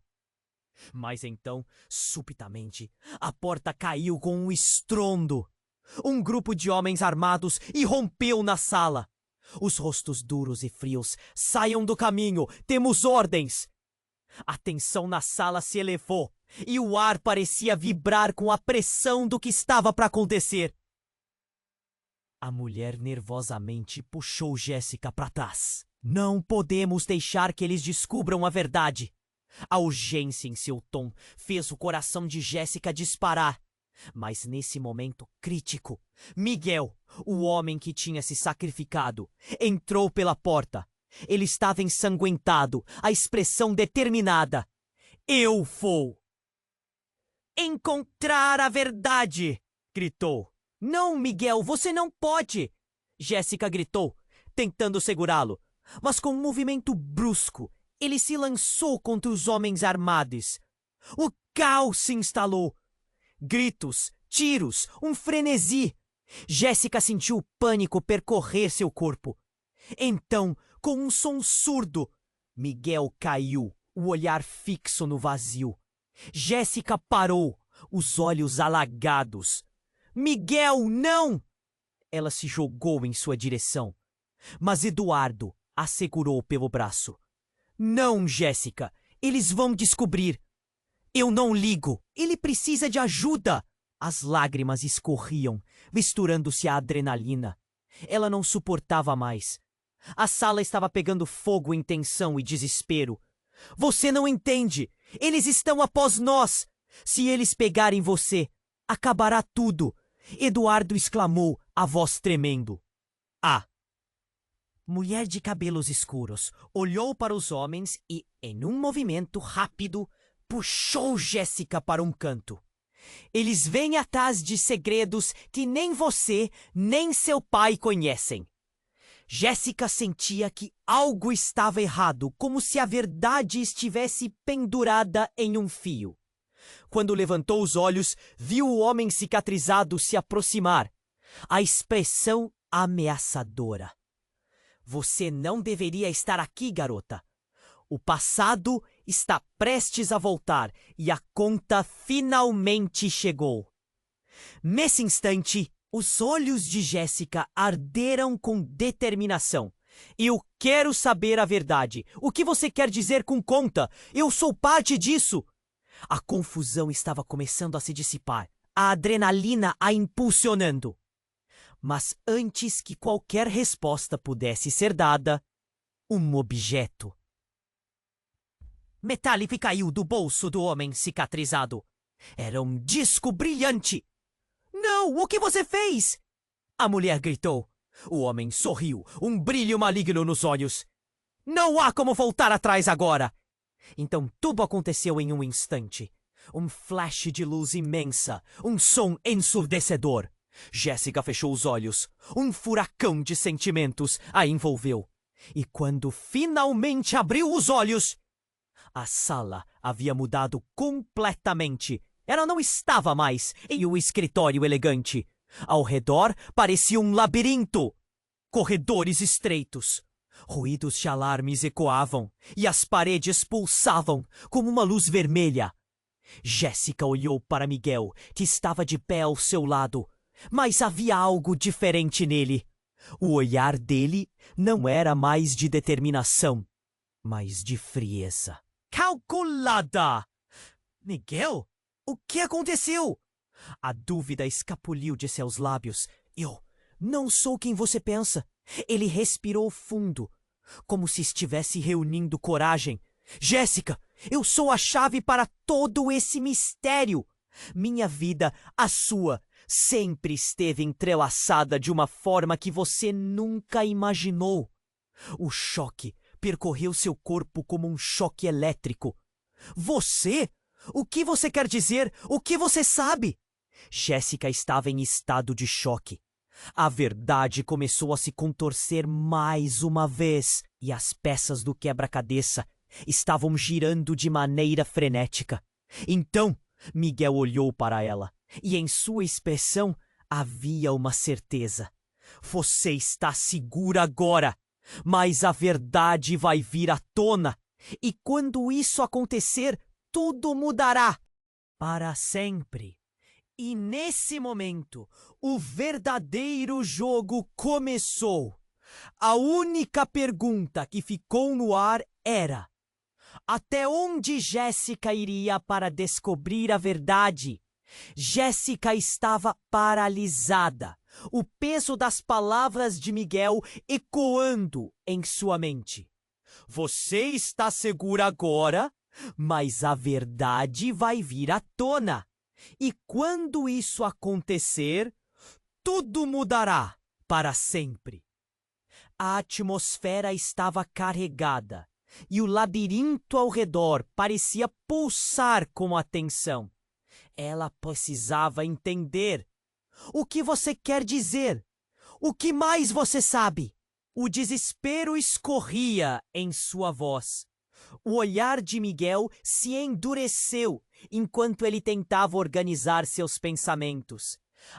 Mas então, subitamente, a porta caiu com um estrondo. Um grupo de homens armados irrompeu na sala. Os rostos duros e frios. Saiam do caminho, temos ordens! A tensão na sala se elevou e o ar parecia vibrar com a pressão do que estava para acontecer. A mulher nervosamente puxou Jéssica para trás. Não podemos deixar que eles descubram a verdade. A urgência em seu tom fez o coração de Jéssica disparar. Mas nesse momento crítico, Miguel, o homem que tinha se sacrificado, entrou pela porta. Ele estava ensanguentado, a expressão determinada. Eu vou encontrar a verdade! Gritou. Não, Miguel, você não pode! Jéssica gritou, tentando segurá-lo. Mas com um movimento brusco, ele se lançou contra os homens armados. O caos se instalou. Gritos, tiros, um frenesi. Jéssica sentiu o pânico percorrer seu corpo. Então, com um som surdo, Miguel caiu, o olhar fixo no vazio. Jéssica parou, os olhos alagados. Miguel, não! Ela se jogou em sua direção, mas Eduardo a segurou pelo braço. Não, Jéssica, eles vão descobrir. Eu não ligo, ele precisa de ajuda. As lágrimas escorriam, misturando-se à adrenalina. Ela não suportava mais. A sala estava pegando fogo em tensão e desespero. Você não entende, eles estão após nós. Se eles pegarem você, acabará tudo. Eduardo exclamou, a voz tremendo. A mulher de cabelos escuros olhou para os homens e, em um movimento rápido, puxou Jéssica para um canto. Eles vêm atrás de segredos que nem você, nem seu pai conhecem. Jéssica sentia que algo estava errado, como se a verdade estivesse pendurada em um fio. Quando levantou os olhos, viu o homem cicatrizado se aproximar. A expressão ameaçadora. Você não deveria estar aqui, garota. O passado está prestes a voltar e a conta finalmente chegou. Nesse instante, os olhos de Jéssica arderam com determinação. Eu quero saber a verdade. O que você quer dizer com conta? Eu sou parte disso. A confusão estava começando a se dissipar, a adrenalina a impulsionando. Mas antes que qualquer resposta pudesse ser dada, um objeto metálico caiu do bolso do homem cicatrizado. Era um disco brilhante. Não, o que você fez? A mulher gritou. O homem sorriu, um brilho maligno nos olhos. Não há como voltar atrás agora. Então tudo aconteceu em um instante. Um flash de luz imensa, um som ensurdecedor. Jéssica fechou os olhos. Um furacão de sentimentos a envolveu. E quando finalmente abriu os olhos, a sala havia mudado completamente. Ela não estava mais em um escritório elegante. Ao redor parecia um labirinto. Corredores estreitos. Ruídos de alarmes ecoavam e as paredes pulsavam como uma luz vermelha. Jéssica olhou para Miguel, que estava de pé ao seu lado, mas havia algo diferente nele. O olhar dele não era mais de determinação, mas de frieza. Calculada! Miguel, o que aconteceu? A dúvida escapuliu de seus lábios. Eu não sou quem você pensa. Ele respirou fundo, como se estivesse reunindo coragem. Jéssica, eu sou a chave para todo esse mistério. Minha vida, a sua, sempre esteve entrelaçada de uma forma que você nunca imaginou. O choque percorreu seu corpo como um choque elétrico. Você? O que você quer dizer? O que você sabe? Jéssica estava em estado de choque. A verdade começou a se contorcer mais uma vez, e as peças do quebra-cabeça estavam girando de maneira frenética. Então, Miguel olhou para ela, e em sua expressão havia uma certeza. Você está segura agora, mas a verdade vai vir à tona, e quando isso acontecer, tudo mudará para sempre. E nesse momento, o verdadeiro jogo começou. A única pergunta que ficou no ar era: até onde Jéssica iria para descobrir a verdade? Jéssica estava paralisada, o peso das palavras de Miguel ecoando em sua mente. Você está segura agora, mas a verdade vai vir à tona. E quando isso acontecer, tudo mudará para sempre. A atmosfera estava carregada e o labirinto ao redor parecia pulsar com atenção. Ela precisava entender. O que você quer dizer? O que mais você sabe? O desespero escorria em sua voz. O olhar de Miguel se endureceu enquanto ele tentava organizar seus pensamentos.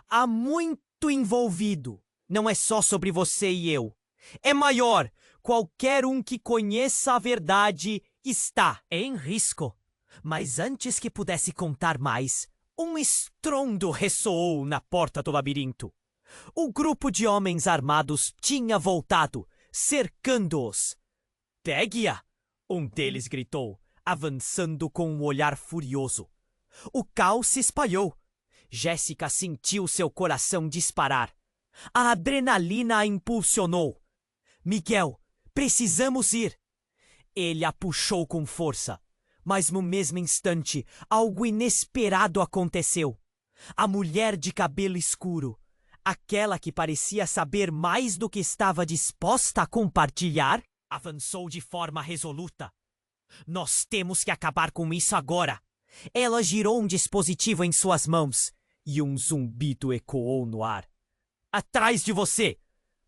Há muito envolvido. Não é só sobre você e eu. É maior. Qualquer um que conheça a verdade está em risco. Mas antes que pudesse contar mais, um estrondo ressoou na porta do labirinto. O grupo de homens armados tinha voltado, cercando-os. Pegue-a! Um deles gritou, avançando com um olhar furioso. O caos se espalhou. Jéssica sentiu seu coração disparar. A adrenalina a impulsionou. Miguel, precisamos ir. Ele a puxou com força. Mas no mesmo instante, algo inesperado aconteceu. A mulher de cabelo escuro, aquela que parecia saber mais do que estava disposta a compartilhar, avançou de forma resoluta. Nós temos que acabar com isso agora. Ela girou um dispositivo em suas mãos e um zumbido ecoou no ar. Atrás de você!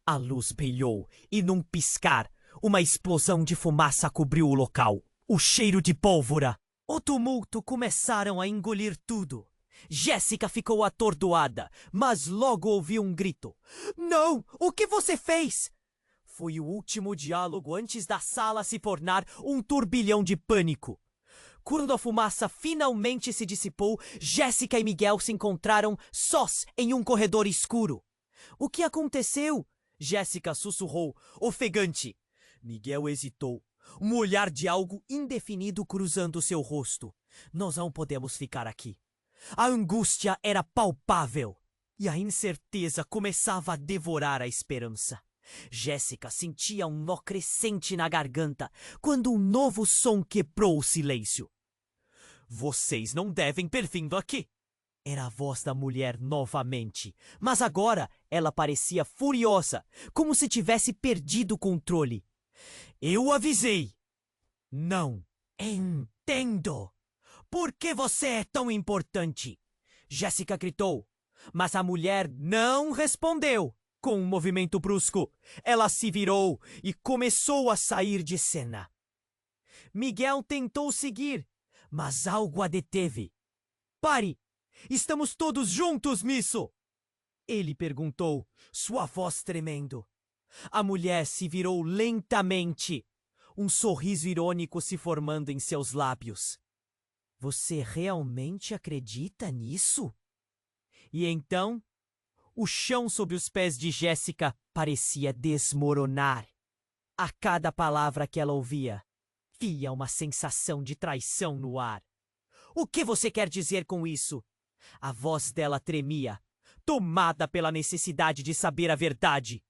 A luz brilhou e num piscar, uma explosão de fumaça cobriu o local. O cheiro de pólvora. O tumulto começaram a engolir tudo. Jéssica ficou atordoada, mas logo ouviu um grito. Não! O que você fez? Foi o último diálogo antes da sala se tornar um turbilhão de pânico. Quando a fumaça finalmente se dissipou, Jéssica e Miguel se encontraram sós em um corredor escuro. O que aconteceu? Jéssica sussurrou, ofegante. Miguel hesitou, um olhar de algo indefinido cruzando seu rosto. Nós não podemos ficar aqui. A angústia era palpável e a incerteza começava a devorar a esperança. Jéssica sentia um nó crescente na garganta quando um novo som quebrou o silêncio. Vocês não devem ter vindo aqui. Era a voz da mulher novamente, mas agora ela parecia furiosa, como se tivesse perdido o controle. Eu avisei. Não entendo. Por que você é tão importante? Jéssica gritou, mas a mulher não respondeu. Com um movimento brusco, ela se virou e começou a sair de cena. Miguel tentou seguir, mas algo a deteve. Pare! Estamos todos juntos nisso! Ele perguntou, sua voz tremendo. A mulher se virou lentamente, um sorriso irônico se formando em seus lábios. Você realmente acredita nisso? E então, o chão sob os pés de Jéssica parecia desmoronar. A cada palavra que ela ouvia, via uma sensação de traição no ar. O que você quer dizer com isso? A voz dela tremia, tomada pela necessidade de saber a verdade.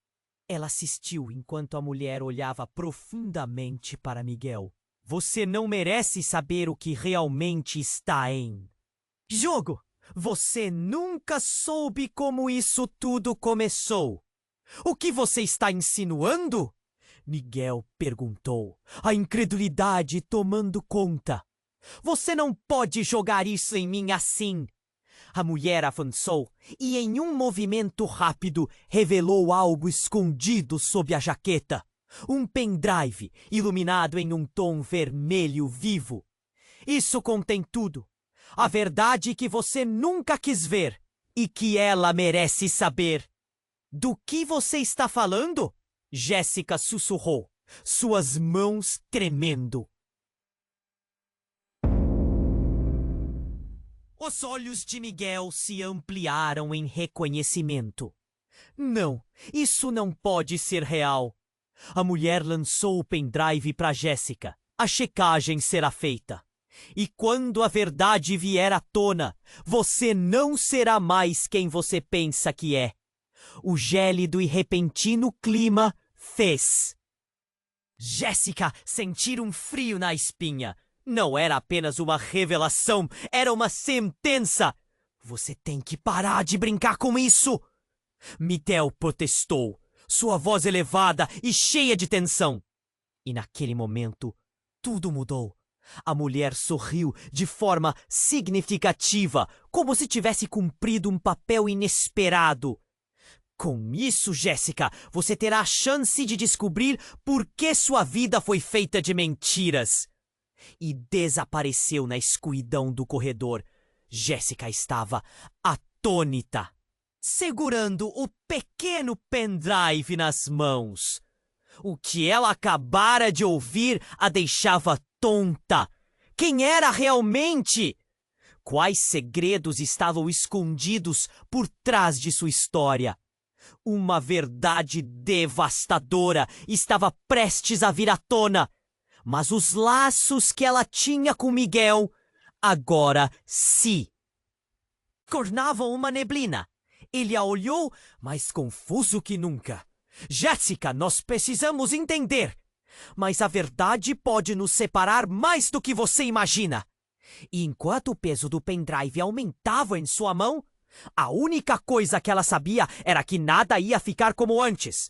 Ela assistiu enquanto a mulher olhava profundamente para Miguel. Você não merece saber o que realmente está em jogo. Você nunca soube como isso tudo começou. O que você está insinuando? Miguel perguntou, a incredulidade tomando conta. Você não pode jogar isso em mim assim. A mulher avançou e, em um movimento rápido, revelou algo escondido sob a jaqueta. Um pendrive iluminado em um tom vermelho vivo. Isso contém tudo. A verdade que você nunca quis ver e que ela merece saber. Do que você está falando? Jéssica sussurrou, suas mãos tremendo. Os olhos de Miguel se ampliaram em reconhecimento. Não, isso não pode ser real. A mulher lançou o pendrive para Jéssica. A checagem será feita. E quando a verdade vier à tona, você não será mais quem você pensa que é. O gélido e repentino clima fez Jéssica sentir um frio na espinha. Não era apenas uma revelação, era uma sentença. Você tem que parar de brincar com isso. Miguel protestou, sua voz elevada e cheia de tensão. E naquele momento, tudo mudou. A mulher sorriu de forma significativa, como se tivesse cumprido um papel inesperado. Com isso, Jéssica, você terá a chance de descobrir por que sua vida foi feita de mentiras. E desapareceu na escuridão do corredor. Jéssica estava atônita, segurando o pequeno pendrive nas mãos. O que ela acabara de ouvir a deixava tonta. Quem era realmente? Quais segredos estavam escondidos por trás de sua história? Uma verdade devastadora estava prestes a vir à tona. Mas os laços que ela tinha com Miguel agora se tornavam uma neblina. Ele a olhou, mais confuso que nunca. Jéssica, nós precisamos entender. Mas a verdade pode nos separar mais do que você imagina. E enquanto o peso do pendrive aumentava em sua mão, a única coisa que ela sabia era que nada ia ficar como antes.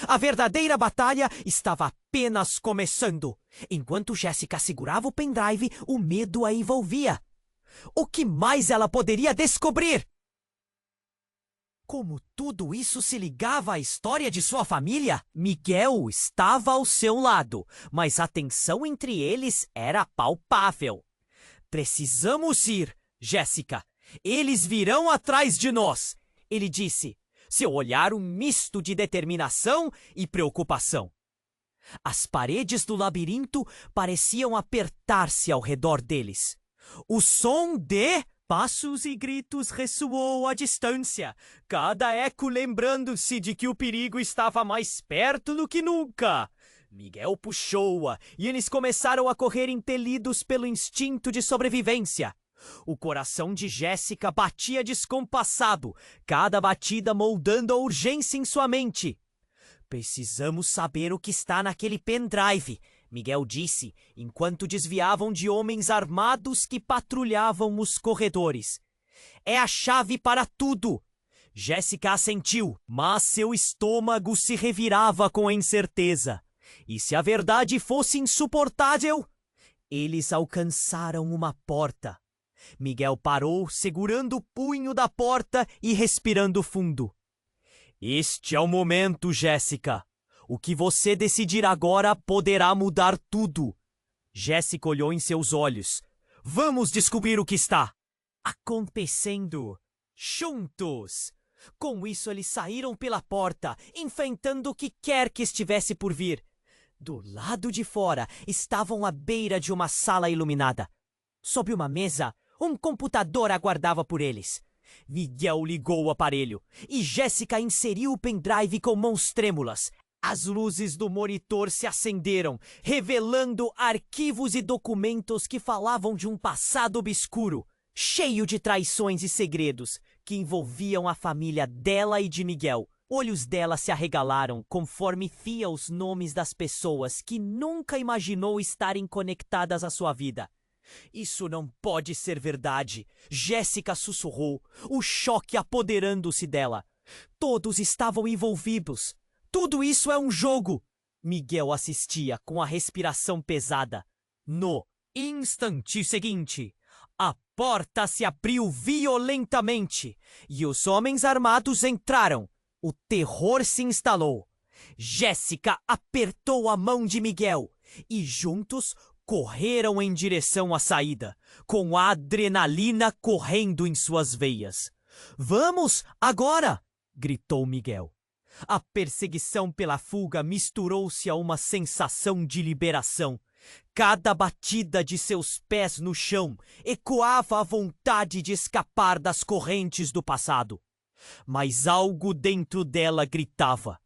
A verdadeira batalha estava apenas começando. Enquanto Jéssica segurava o pendrive, o medo a envolvia. O que mais ela poderia descobrir? Como tudo isso se ligava à história de sua família? Miguel estava ao seu lado, mas a tensão entre eles era palpável. Precisamos ir, Jéssica. Eles virão atrás de nós, ele disse, seu olhar um misto de determinação e preocupação. As paredes do labirinto pareciam apertar-se ao redor deles. O som de passos e gritos ressoou à distância, cada eco lembrando-se de que o perigo estava mais perto do que nunca. Miguel puxou-a e eles começaram a correr impelidos pelo instinto de sobrevivência. O coração de Jéssica batia descompassado, cada batida moldando a urgência em sua mente. Precisamos saber o que está naquele pendrive, Miguel disse, enquanto desviavam de homens armados que patrulhavam os corredores. É a chave para tudo. Jéssica assentiu, mas seu estômago se revirava com a incerteza. E se a verdade fosse insuportável? Eles alcançaram uma porta. Miguel parou, segurando o punho da porta e respirando fundo. Este é o momento, Jéssica. O que você decidir agora poderá mudar tudo. Jéssica olhou em seus olhos. Vamos descobrir o que está acontecendo juntos. Com isso, eles saíram pela porta, enfrentando o que quer que estivesse por vir. Do lado de fora, estavam à beira de uma sala iluminada. Sob uma mesa, um computador aguardava por eles. Miguel ligou o aparelho e Jéssica inseriu o pendrive com mãos trêmulas. As luzes do monitor se acenderam, revelando arquivos e documentos que falavam de um passado obscuro, cheio de traições e segredos, que envolviam a família dela e de Miguel. Olhos dela se arregalaram conforme via os nomes das pessoas que nunca imaginou estarem conectadas à sua vida. Isso não pode ser verdade, Jéssica sussurrou, o choque apoderando-se dela. Todos estavam envolvidos. Tudo isso é um jogo. Miguel assistia com a respiração pesada. No instante seguinte, a porta se abriu violentamente e os homens armados entraram. O terror se instalou. Jéssica apertou a mão de Miguel e juntos correram em direção à saída, com a adrenalina correndo em suas veias. Vamos, agora! Gritou Miguel. A perseguição pela fuga misturou-se a uma sensação de liberação. Cada batida de seus pés no chão ecoava a vontade de escapar das correntes do passado. Mas algo dentro dela gritava.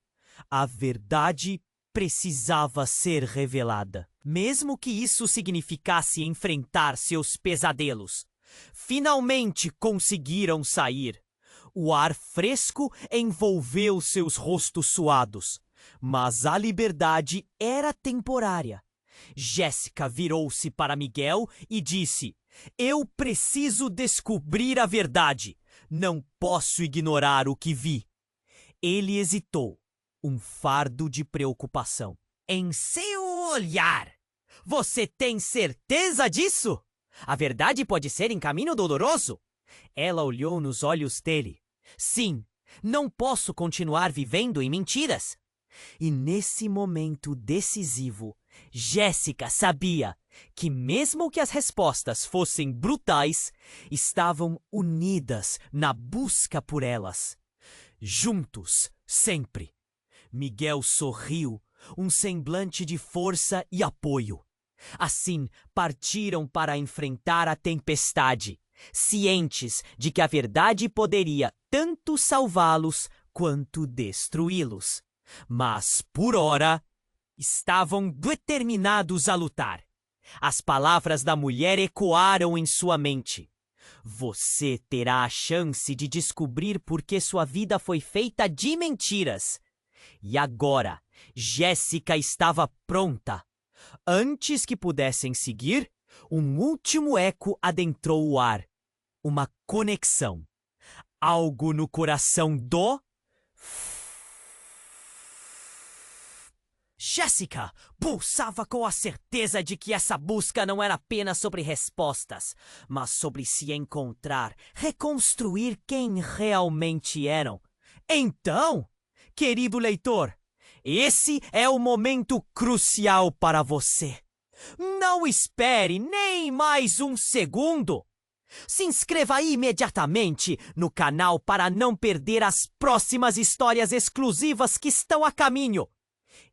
A verdade precisava ser revelada, mesmo que isso significasse enfrentar seus pesadelos. Finalmente conseguiram sair. O ar fresco envolveu seus rostos suados, mas a liberdade era temporária. Jéssica virou-se para Miguel e disse: Eu preciso descobrir a verdade. Não posso ignorar o que vi. Ele hesitou, um fardo de preocupação. Em seu olhar, você tem certeza disso? A verdade pode ser em caminho doloroso? Ela olhou nos olhos dele. Sim, não posso continuar vivendo em mentiras. E nesse momento decisivo, Jéssica sabia que mesmo que as respostas fossem brutais, estavam unidas na busca por elas. Juntos, sempre. Miguel sorriu, um semblante de força e apoio. Assim, partiram para enfrentar a tempestade, cientes de que a verdade poderia tanto salvá-los quanto destruí-los. Mas, por ora, estavam determinados a lutar. As palavras da mulher ecoaram em sua mente. Você terá a chance de descobrir por que sua vida foi feita de mentiras. E agora, Jéssica estava pronta. Antes que pudessem seguir, um último eco adentrou o ar. Uma conexão. Algo no coração do... Jéssica pulsava com a certeza de que essa busca não era apenas sobre respostas, mas sobre se encontrar, reconstruir quem realmente eram. Então, querido leitor, esse é o momento crucial para você. Não espere nem mais um segundo. Se inscreva imediatamente no canal para não perder as próximas histórias exclusivas que estão a caminho.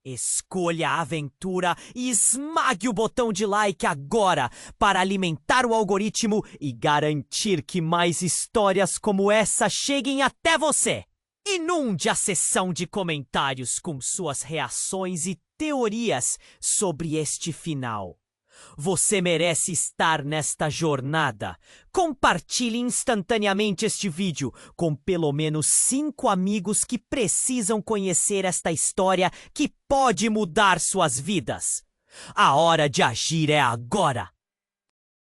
Escolha a aventura e esmague o botão de like agora para alimentar o algoritmo e garantir que mais histórias como essa cheguem até você. Inunde a seção de comentários com suas reações e teorias sobre este final. Você merece estar nesta jornada. Compartilhe instantaneamente este vídeo com pelo menos 5 amigos que precisam conhecer esta história que pode mudar suas vidas. A hora de agir é agora.